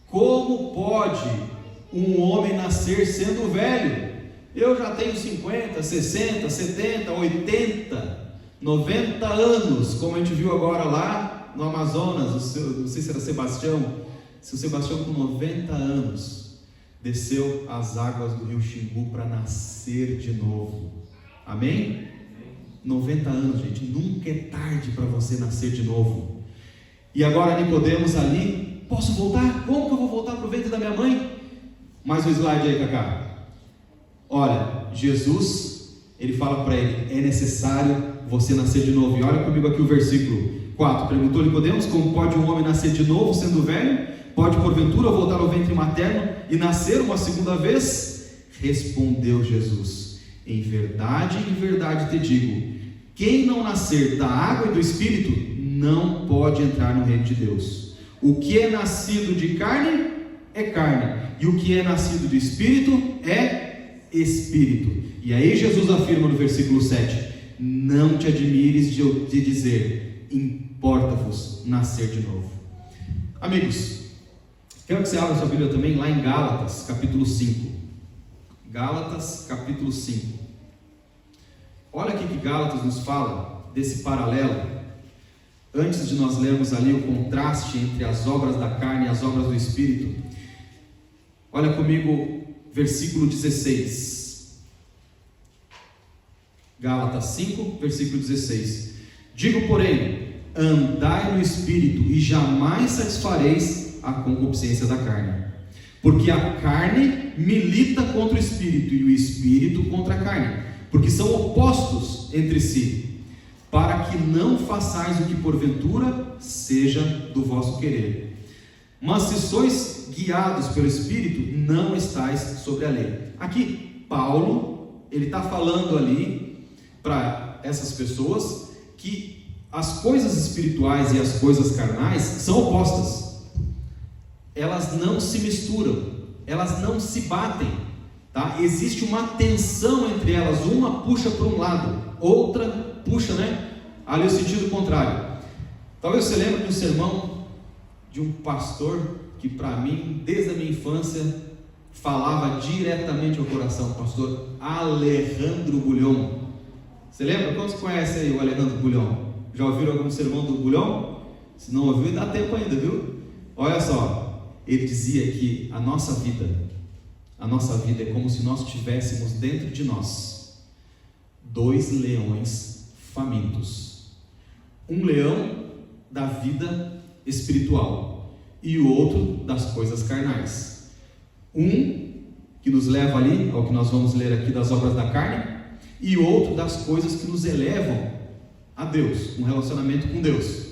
Como pode um homem nascer sendo velho? Eu já tenho 50, 60, 70, 80, 90 anos, como a gente viu agora lá no Amazonas, não sei se era Sebastião, seu Sebastião com 90 anos, desceu as águas do rio Xingu para nascer de novo. Amém? 90 anos, gente, nunca é tarde para você nascer de novo. E agora Nicodemos ali: posso voltar? Como que eu vou voltar para o ventre da minha mãe? Mais um slide aí, Cacá. Olha, Jesus, ele fala para ele: é necessário você nascer de novo. E olha comigo aqui o versículo 4. Perguntou Nicodemos: como pode um homem nascer de novo sendo velho? Pode porventura voltar ao ventre materno e nascer uma segunda vez? Respondeu Jesus: em verdade te digo, quem não nascer da água e do Espírito não pode entrar no reino de Deus. O que é nascido de carne é carne, e o que é nascido de Espírito é Espírito. E aí Jesus afirma no versículo 7: não te admires de eu te dizer, importa-vos nascer de novo. Amigos, quero que você abra sua Bíblia também lá em Gálatas capítulo 5. Gálatas capítulo 5. Olha aqui que Gálatas nos fala desse paralelo. Antes de nós lermos ali o contraste entre as obras da carne e as obras do Espírito, olha comigo versículo 16. Gálatas 5, versículo 16. Digo, porém, andai no Espírito e jamais satisfareis a concupiscência da carne. Porque a carne milita contra o Espírito e o Espírito contra a carne, porque são opostos entre si, para que não façais o que porventura seja do vosso querer. Mas se sois guiados pelo Espírito, não estáis sobre a lei. Aqui, Paulo, ele está falando ali para essas pessoas que as coisas espirituais e as coisas carnais são opostas. Elas não se misturam, elas não se batem, tá? Existe uma tensão entre elas, uma puxa para um lado, outra puxa, né, ali o sentido contrário. Talvez você lembre de um sermão de um pastor que para mim, desde a minha infância, falava diretamente ao coração, pastor Alejandro Bulhon. Você lembra? Quantos conhecem aí o Alejandro Bulhon? Já ouviram algum sermão do Bulhon? Se não ouviu, dá tempo ainda, viu? Olha só, ele dizia que a nossa vida é como se nós tivéssemos dentro de nós 2 leões famintos. Um leão da vida espiritual e o outro das coisas carnais. Um que nos leva ali ao que nós vamos ler aqui das obras da carne, e outro das coisas que nos elevam a Deus, um relacionamento com Deus.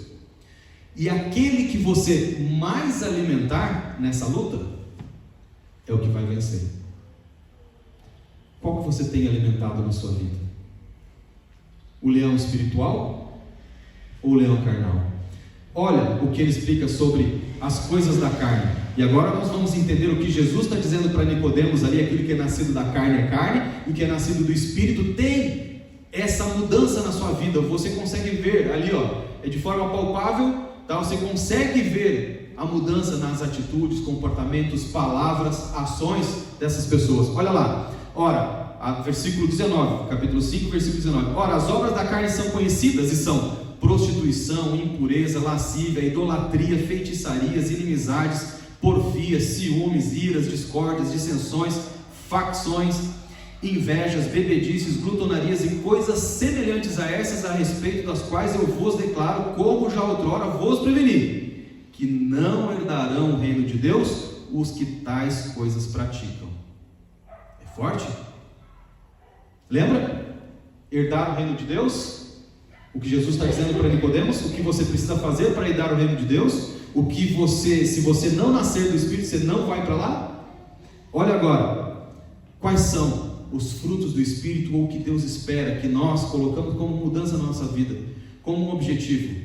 E aquele que você mais alimentar nessa luta é o que vai vencer. Qual que você tem alimentado na sua vida? O leão espiritual ou o leão carnal? Olha o que ele explica sobre as coisas da carne. E agora nós vamos entender o que Jesus está dizendo para Nicodemos ali: aquilo que é nascido da carne é carne, e o que é nascido do Espírito tem essa mudança na sua vida. Você consegue ver ali, é de forma palpável, tá? Você consegue ver a mudança nas atitudes, comportamentos, palavras, ações dessas pessoas. Olha lá, ora, versículo 19, capítulo 5, versículo 19. Ora, as obras da carne são conhecidas e são prostituição, impureza, lascívia, idolatria, feitiçarias, inimizades, porfias, ciúmes, iras, discórdias, dissensões, facções, invejas, bebedices, glutonarias e coisas semelhantes a essas, a respeito das quais eu vos declaro, como já outrora vos preveni, que não herdarão o reino de Deus os que tais coisas praticam. É forte? Lembra? Herdar o reino de Deus? O que Jesus está dizendo para Nicodemos, o que você precisa fazer para herdar o reino de Deus, o que você, se você não nascer do Espírito, você não vai para lá. Olha agora, quais são os frutos do Espírito, ou o que Deus espera que nós colocamos como mudança na nossa vida, como um objetivo,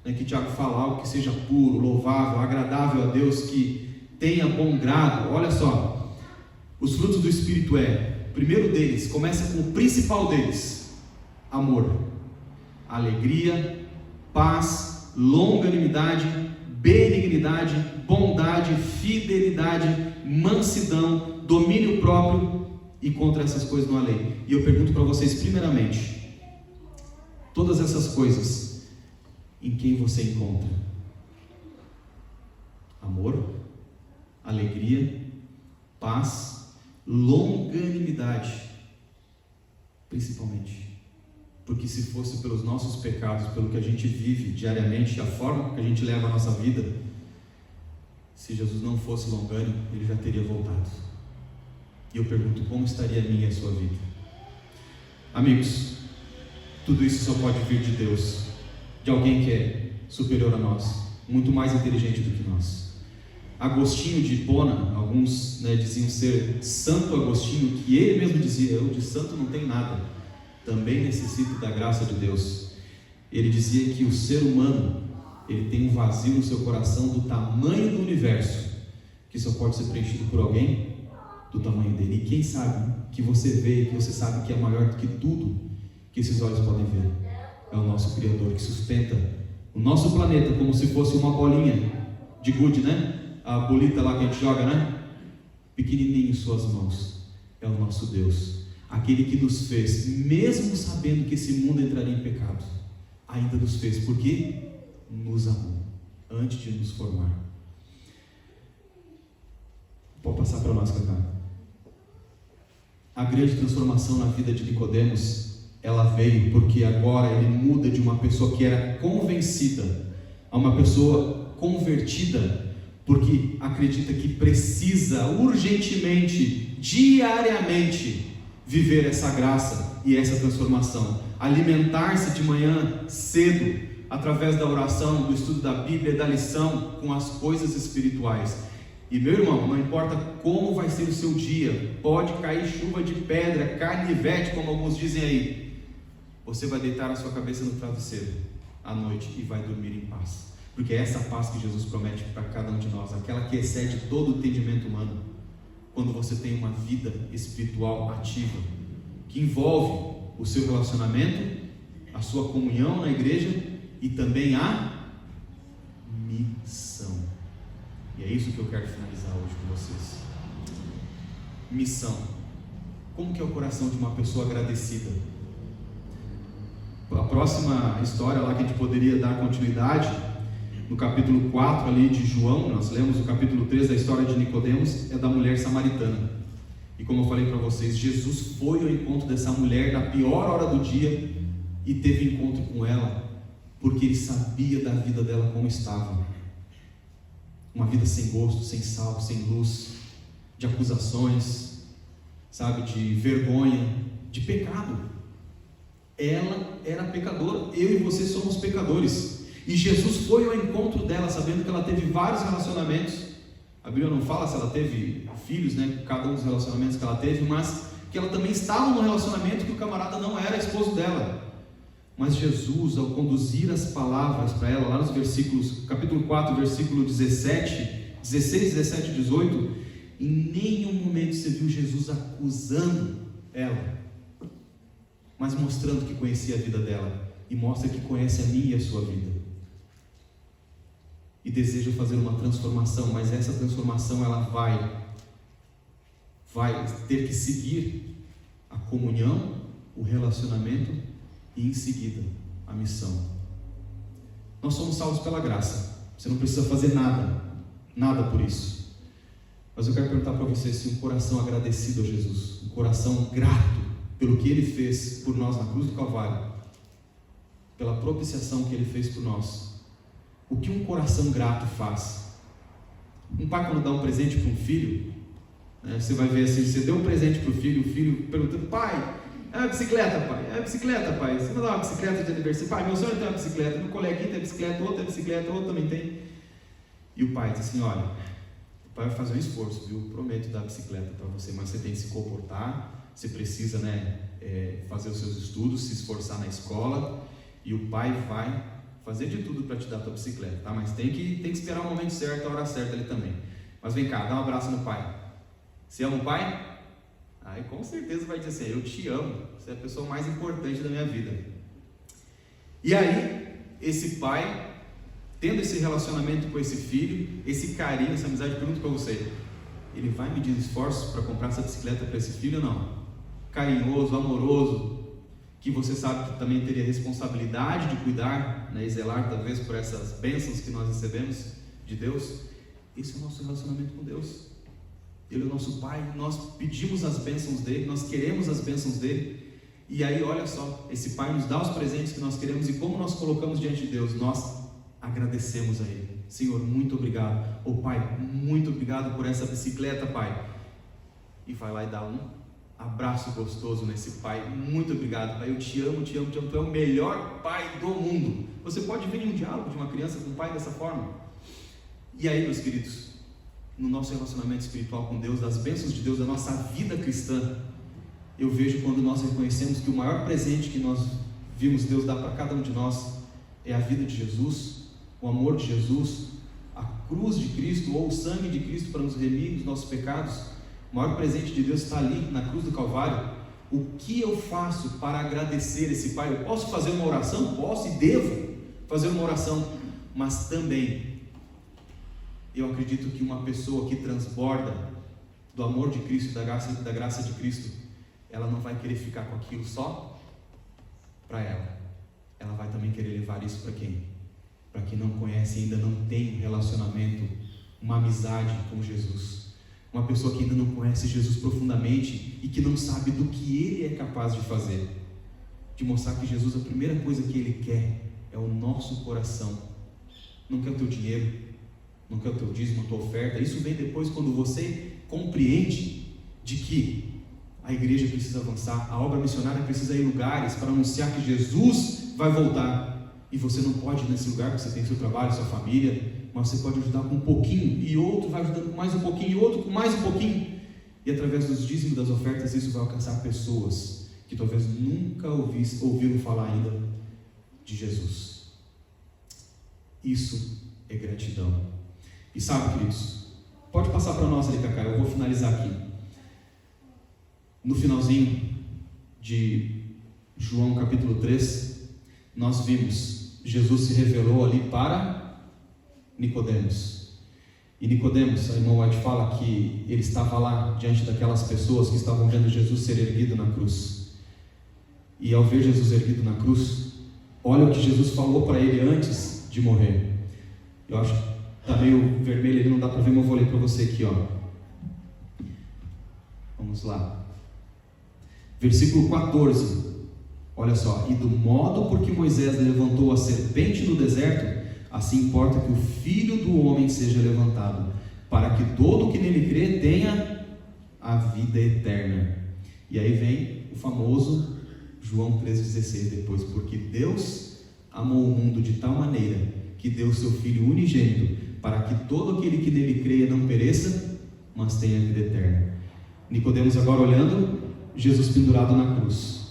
que Tiago fala, algo que seja puro, louvável, agradável a Deus, que tenha bom grado. Olha só, os frutos do Espírito primeiro deles, começa com o principal deles, amor, alegria, paz, longanimidade, benignidade, bondade, fidelidade, mansidão, domínio próprio, e contra essas coisas não há lei. E eu pergunto para vocês, primeiramente, todas essas coisas, em quem você encontra? Amor, alegria, paz, longanimidade, principalmente. Porque se fosse pelos nossos pecados, pelo que a gente vive diariamente, a forma que a gente leva a nossa vida, se Jesus não fosse longânimo, Ele já teria voltado. E eu pergunto, como estaria a minha e a sua vida? Amigos, tudo isso só pode vir de Deus, de alguém que é superior a nós, muito mais inteligente do que nós. Agostinho de Hipona, alguns diziam ser Santo Agostinho, que ele mesmo dizia, eu de santo não tenho nada, também necessito da graça de Deus. Ele dizia que o ser humano, ele tem um vazio no seu coração do tamanho do universo, que só pode ser preenchido por alguém do tamanho dele. E quem sabe que você vê, que você sabe que é maior do que tudo que esses olhos podem ver, é o nosso Criador, que sustenta o nosso planeta como se fosse uma bolinha de gude, a bolita lá que a gente joga, pequenininho em suas mãos. É o nosso Deus, aquele que nos fez, mesmo sabendo que esse mundo entraria em pecado, ainda nos fez, porque nos amou antes de nos formar. Pode passar para nós, Cacá. A grande transformação na vida de Nicodemos, ela veio porque agora ele muda de uma pessoa que era convencida a uma pessoa convertida, porque acredita que precisa urgentemente, diariamente, viver essa graça e essa transformação, alimentar-se de manhã cedo, através da oração, do estudo da Bíblia, da lição, com as coisas espirituais. E meu irmão, não importa como vai ser o seu dia, pode cair chuva de pedra, canivete, como alguns dizem aí, você vai deitar a sua cabeça no travesseiro à noite e vai dormir em paz, porque é essa paz que Jesus promete para cada um de nós, aquela que excede todo o entendimento humano, quando você tem uma vida espiritual ativa, que envolve o seu relacionamento, a sua comunhão na igreja e também a missão. E é isso que eu quero finalizar hoje com vocês. Missão. Como que é o coração de uma pessoa agradecida? A próxima história lá que a gente poderia dar continuidade, no capítulo 4 ali de João, nós lemos o capítulo 3 da história de Nicodemos, é da mulher samaritana. E como eu falei para vocês, Jesus foi ao encontro dessa mulher na pior hora do dia e teve encontro com ela, porque ele sabia da vida dela como estava. Uma vida sem gosto, sem sal, sem luz, de acusações, de vergonha, de pecado. Ela era pecadora, eu e você somos pecadores, e Jesus foi ao encontro dela, sabendo que ela teve vários relacionamentos. A Bíblia não fala se ela teve filhos, cada um dos relacionamentos que ela teve, mas que ela também estava num relacionamento que o camarada não era esposo dela. Mas Jesus, ao conduzir as palavras para ela, lá nos versículos, capítulo 4, versículo 16, 17 e 18, em nenhum momento você viu Jesus acusando ela, mas mostrando que conhecia a vida dela, e mostra que conhece a minha e a sua vida, e deseja fazer uma transformação, mas essa transformação ela vai ter que seguir a comunhão, o relacionamento, e em seguida a missão. Nós somos salvos pela graça, você não precisa fazer nada por isso, Mas eu quero perguntar para você se um coração agradecido a Jesus, um coração grato pelo que Ele fez por nós na cruz do Calvário, pela propiciação que Ele fez por nós, o que um coração grato faz? Um pai, quando dá um presente para um filho, né, você vai ver assim, você deu um presente para o filho perguntando: pai, é uma bicicleta, pai? É uma bicicleta, pai? Você não dá uma bicicleta de aniversário? Pai, meu sonho é ter uma bicicleta. No coleguinho tem bicicleta, outro tem bicicleta, outro também tem. E o pai diz assim: olha, o pai vai fazer um esforço, viu? Prometo dar a bicicleta para você, mas você tem que se comportar, você precisa, né, fazer os seus estudos, se esforçar na escola, e o pai vai fazer de tudo para te dar a tua bicicleta, tá? Mas tem que esperar o momento certo, a hora certa ali também. Mas vem cá, dá um abraço no pai. Você ama o pai? Aí com certeza vai dizer assim: eu te amo, você é a pessoa mais importante da minha vida. E aí, esse pai, tendo esse relacionamento com esse filho, esse carinho, essa amizade, pergunto para você: ele vai medir esforços para comprar essa bicicleta para esse filho ou não? Carinhoso, amoroso, que você sabe que também teria responsabilidade de cuidar, né, e zelar talvez por essas bênçãos que nós recebemos de Deus. Esse é o nosso relacionamento com Deus. Ele é o nosso Pai, nós pedimos as bênçãos dele, nós queremos as bênçãos dele, e aí olha só, esse Pai nos dá os presentes que nós queremos, e como nós colocamos diante de Deus, nós agradecemos a Ele. Senhor, muito obrigado. Oh Pai, muito obrigado por essa bicicleta, Pai. E vai lá e dá um abraço gostoso nesse Pai. Muito obrigado, Pai, eu te amo, te amo, te amo. Tu é o melhor Pai do mundo. Você pode ver em um diálogo de uma criança com o pai dessa forma? E aí, meus queridos, no nosso relacionamento espiritual com Deus, das bênçãos de Deus, da nossa vida cristã, eu vejo quando nós reconhecemos que o maior presente que nós vimos Deus dar para cada um de nós é a vida de Jesus, o amor de Jesus, a cruz de Cristo, ou o sangue de Cristo para nos remir dos nossos pecados. O maior presente de Deus está ali na cruz do Calvário. O que eu faço para agradecer esse Pai? Eu posso fazer uma oração? Posso e devo fazer uma oração, mas também eu acredito que uma pessoa que transborda do amor de Cristo, da graça de Cristo, ela não vai querer ficar com aquilo só para ela. Ela vai também querer levar isso para quem? Para quem não conhece e ainda não tem um relacionamento, uma amizade com Jesus. Uma pessoa que ainda não conhece Jesus profundamente e que não sabe do que Ele é capaz de fazer. De mostrar que Jesus, a primeira coisa que Ele quer é o nosso coração. Não quer o teu dinheiro, não quer o teu dízimo, a tua oferta. Isso vem depois, quando você compreende de que a igreja precisa avançar, a obra missionária precisa ir em lugares para anunciar que Jesus vai voltar, e você não pode ir nesse lugar porque você tem seu trabalho, sua família, mas você pode ajudar com um pouquinho, e outro vai ajudando com mais um pouquinho, e outro com mais um pouquinho, e através dos dízimos, das ofertas, isso vai alcançar pessoas que talvez nunca ouviram falar ainda de Jesus. Isso é gratidão. E sabe, queridos, pode passar para nós ali, Cacá, eu vou finalizar aqui. No finalzinho de João capítulo 3, nós vimos, Jesus se revelou ali para Nicodemos. E Nicodemos, a irmã White fala que ele estava lá diante daquelas pessoas que estavam vendo Jesus ser erguido na cruz. E ao ver Jesus erguido na cruz, olha o que Jesus falou para ele antes de morrer. Eu acho que está meio vermelho ali, não dá para ver, mas eu vou ler para você aqui, ó. Vamos lá. Versículo 14. Olha só: e do modo por que Moisés levantou a serpente no deserto, assim importa que o Filho do Homem seja levantado, para que todo o que nele crê tenha a vida eterna. E aí vem o famoso João 3,16 depois: porque Deus amou o mundo de tal maneira que deu o seu Filho unigênito, para que todo aquele que nele creia não pereça, mas tenha a vida eterna. Nicodemos agora olhando Jesus pendurado na cruz.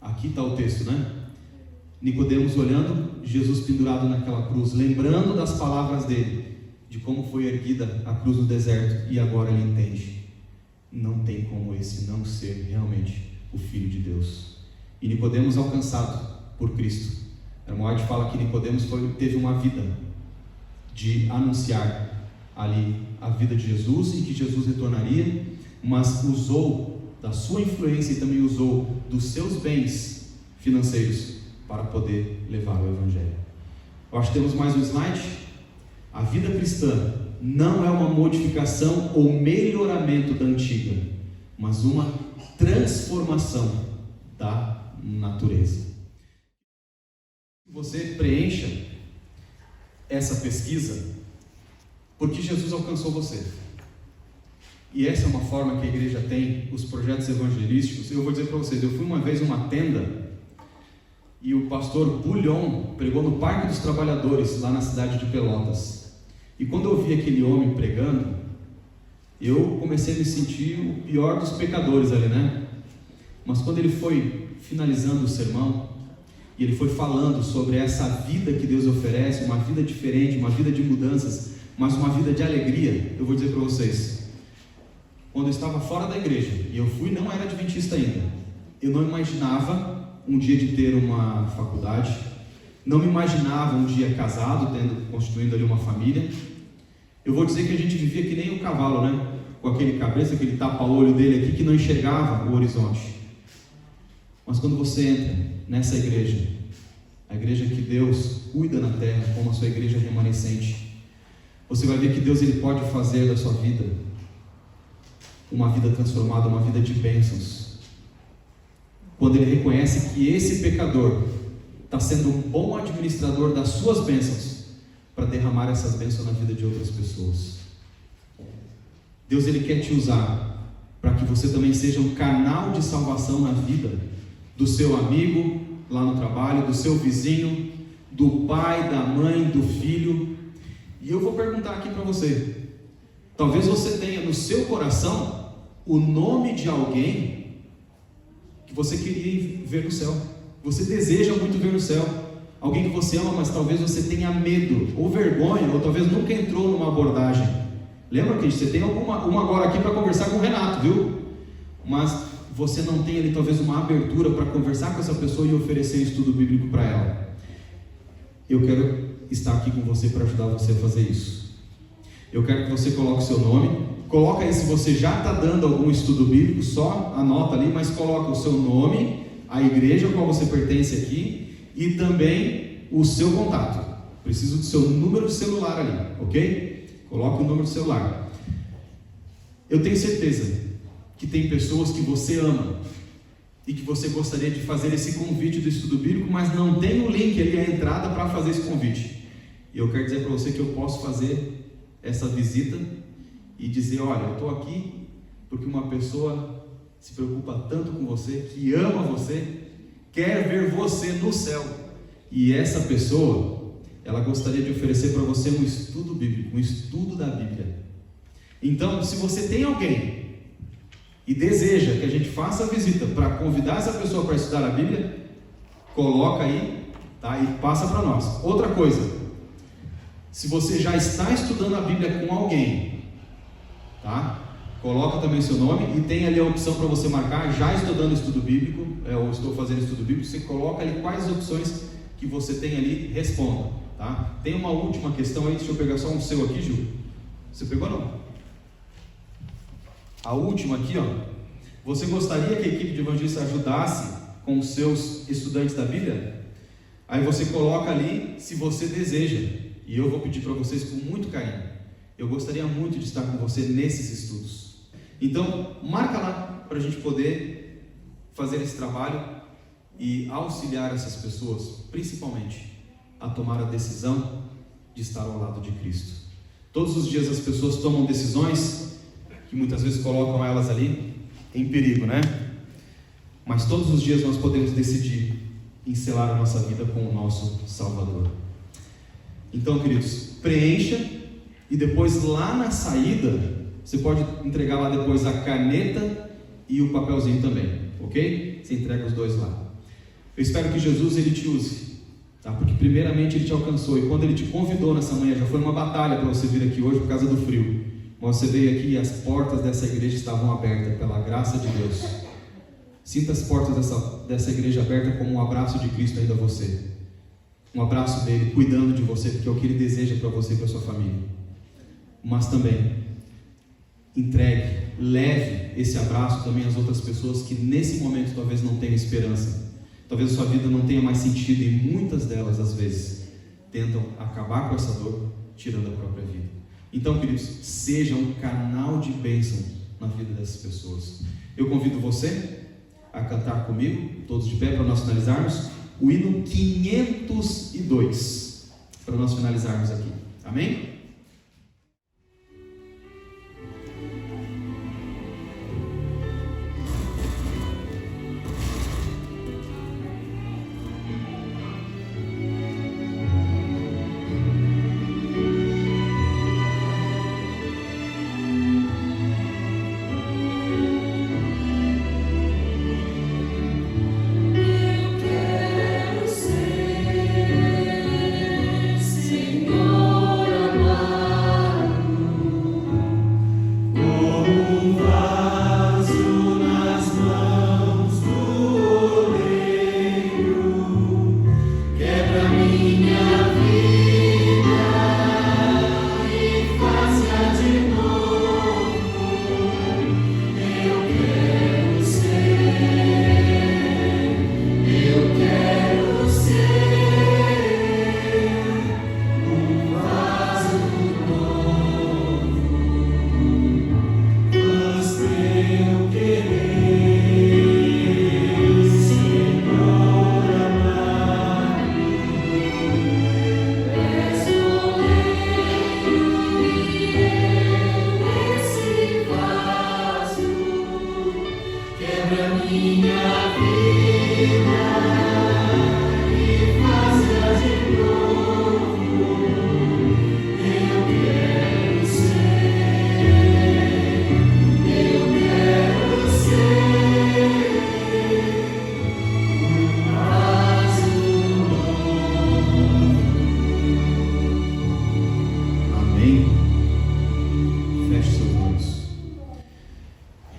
Aqui está o texto, né? Nicodemos olhando Jesus pendurado naquela cruz, lembrando das palavras dele, de como foi erguida a cruz no deserto, e agora ele entende: não tem como esse não ser realmente o Filho de Deus. E Nicodemos, alcançado por Cristo, a irmã White fala que Nicodemos teve uma vida de anunciar ali a vida de Jesus e que Jesus retornaria, mas usou da sua influência e também usou dos seus bens financeiros para poder levar o Evangelho. Eu acho que temos mais um slide. A vida cristã não é uma modificação ou melhoramento da antiga, mas uma transformação da natureza. Você preencha essa pesquisa porque Jesus alcançou você. E essa é uma forma que a igreja tem, os projetos evangelísticos. Eu vou dizer para vocês, eu fui uma vez numa tenda e o pastor Bulhon pregou no Parque dos Trabalhadores, lá na cidade de Pelotas. E quando eu vi aquele homem pregando, eu comecei a me sentir o pior dos pecadores ali, né? Mas quando ele foi finalizando o sermão, e ele foi falando sobre essa vida que Deus oferece, uma vida diferente, uma vida de mudanças, mas uma vida de alegria, eu vou dizer para vocês, quando eu estava fora da igreja, e eu fui, não era adventista ainda, eu não imaginava um dia de ter uma faculdade, não me imaginava um dia casado, constituindo ali uma família. Eu vou dizer que a gente vivia que nem um cavalo, né? Com aquele cabeça, aquele tapa-olho dele aqui, que não enxergava o horizonte. Mas quando você entra nessa igreja, a igreja que Deus cuida na terra, como a sua igreja remanescente, você vai ver que Deus ele pode fazer da sua vida uma vida transformada, uma vida de bênçãos. Quando ele reconhece que esse pecador está sendo um bom administrador das suas bênçãos, para derramar essas bênçãos na vida de outras pessoas. Deus ele quer te usar para que você também seja um canal de salvação na vida do seu amigo lá no trabalho, do seu vizinho, do pai, da mãe, do filho. E eu vou perguntar aqui para você, talvez você tenha no seu coração o nome de alguém que você queria ver no céu, você deseja muito ver no céu, alguém que você ama, mas talvez você tenha medo, ou vergonha, ou talvez nunca entrou numa abordagem. Lembra que você tem uma agora aqui para conversar com o Renato, viu? Mas você não tem ali talvez uma abertura para conversar com essa pessoa e oferecer estudo bíblico para ela. Eu quero estar aqui com você para ajudar você a fazer isso. Eu quero que você coloque o seu nome, coloca aí se você já está dando algum estudo bíblico, só anota ali, mas coloca o seu nome, a igreja a qual você pertence aqui e também o seu contato. Preciso do seu número de celular ali, ok? Coloque o número de celular. Eu tenho certeza que tem pessoas que você ama e que você gostaria de fazer esse convite do estudo bíblico, mas não tem o link ali, a entrada para fazer esse convite. E eu quero dizer para você que eu posso fazer essa visita e dizer, olha, eu estou aqui porque uma pessoa se preocupa tanto com você, que ama você, quer ver você no céu. E essa pessoa, ela gostaria de oferecer para você um estudo bíblico, um estudo da Bíblia. Então, se você tem alguém e deseja que a gente faça a visita para convidar essa pessoa para estudar a Bíblia, coloca aí, tá? E passa para nós. Outra coisa, se você já está estudando a Bíblia com alguém, tá? Coloca também seu nome e tem ali a opção para você marcar, já estudando estudo bíblico, ou estou fazendo estudo bíblico, você coloca ali quais opções que você tem ali, responda, tá? Tem uma última questão aí, deixa eu pegar só um seu aqui, Ju. Você pegou não? A última aqui, ó. Você gostaria que a equipe de evangelistas ajudasse com os seus estudantes da Bíblia? Aí você coloca ali, se você deseja, e eu vou pedir para vocês com muito carinho. Eu gostaria muito de estar com você nesses estudos. Então, marca lá para a gente poder fazer esse trabalho e auxiliar essas pessoas, principalmente, a tomar a decisão de estar ao lado de Cristo. Todos os dias as pessoas tomam decisões que muitas vezes colocam elas ali em perigo, né? Mas todos os dias nós podemos decidir em selar a nossa vida com o nosso Salvador. Então, queridos, preencha e depois lá na saída, você pode entregar lá depois a caneta e o papelzinho também, ok? Você entrega os dois lá. Eu espero que Jesus ele te use, tá? Porque primeiramente ele te alcançou e quando ele te convidou nessa manhã, já foi uma batalha para você vir aqui hoje por causa do frio. Mas você veio aqui e as portas dessa igreja estavam abertas pela graça de Deus. Sinta as portas dessa igreja abertas como um abraço de Cristo ainda a você. Um abraço dele cuidando de você, porque é o que ele deseja para você e para a sua família. Mas também entregue, leve esse abraço também às outras pessoas que nesse momento talvez não tenham esperança, talvez a sua vida não tenha mais sentido e muitas delas às vezes tentam acabar com essa dor tirando a própria vida. Então, queridos, seja um canal de bênção na vida dessas pessoas. Eu convido você a cantar comigo, todos de pé, para nós finalizarmos, o hino 502, para nós finalizarmos aqui. Amém?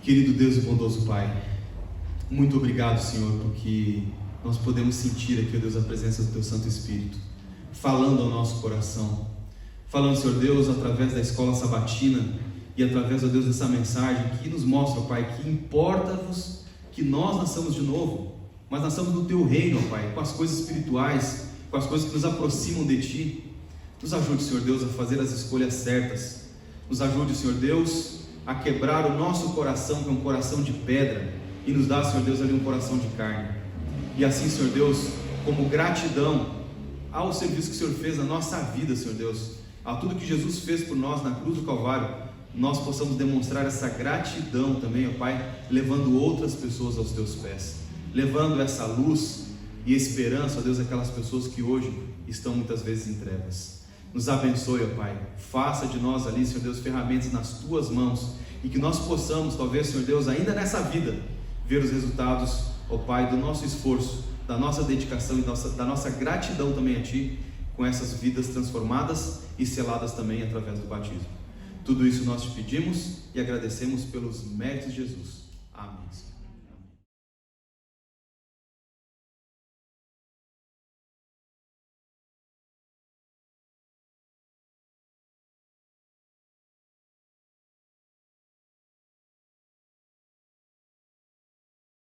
Querido Deus e bondoso Pai, muito obrigado, Senhor, porque nós podemos sentir aqui, ó Deus, a presença do Teu Santo Espírito, falando ao nosso coração, falando, Senhor Deus, através da escola sabatina e através, ó Deus, dessa mensagem que nos mostra, ó Pai, que importa-vos que nós nasçamos de novo, mas nasçamos no Teu reino, ó Pai, com as coisas espirituais, com as coisas que nos aproximam de Ti. Nos ajude, Senhor Deus, a fazer as escolhas certas. Nos ajude, Senhor Deus, a quebrar o nosso coração, que é um coração de pedra, e nos dá, Senhor Deus, ali um coração de carne. E assim, Senhor Deus, como gratidão ao serviço que o Senhor fez na nossa vida, Senhor Deus, a tudo que Jesus fez por nós na cruz do Calvário, nós possamos demonstrar essa gratidão também, ó Pai, levando outras pessoas aos Teus pés, levando essa luz e esperança, ó Deus, àquelas pessoas que hoje estão muitas vezes em trevas. Nos abençoe, ó Pai, faça de nós ali, Senhor Deus, ferramentas nas Tuas mãos, e que nós possamos, talvez, Senhor Deus, ainda nessa vida, ver os resultados, ó Pai, do nosso esforço, da nossa dedicação e da nossa gratidão também a Ti, com essas vidas transformadas e seladas também através do batismo. Tudo isso nós te pedimos e agradecemos pelos méritos de Jesus.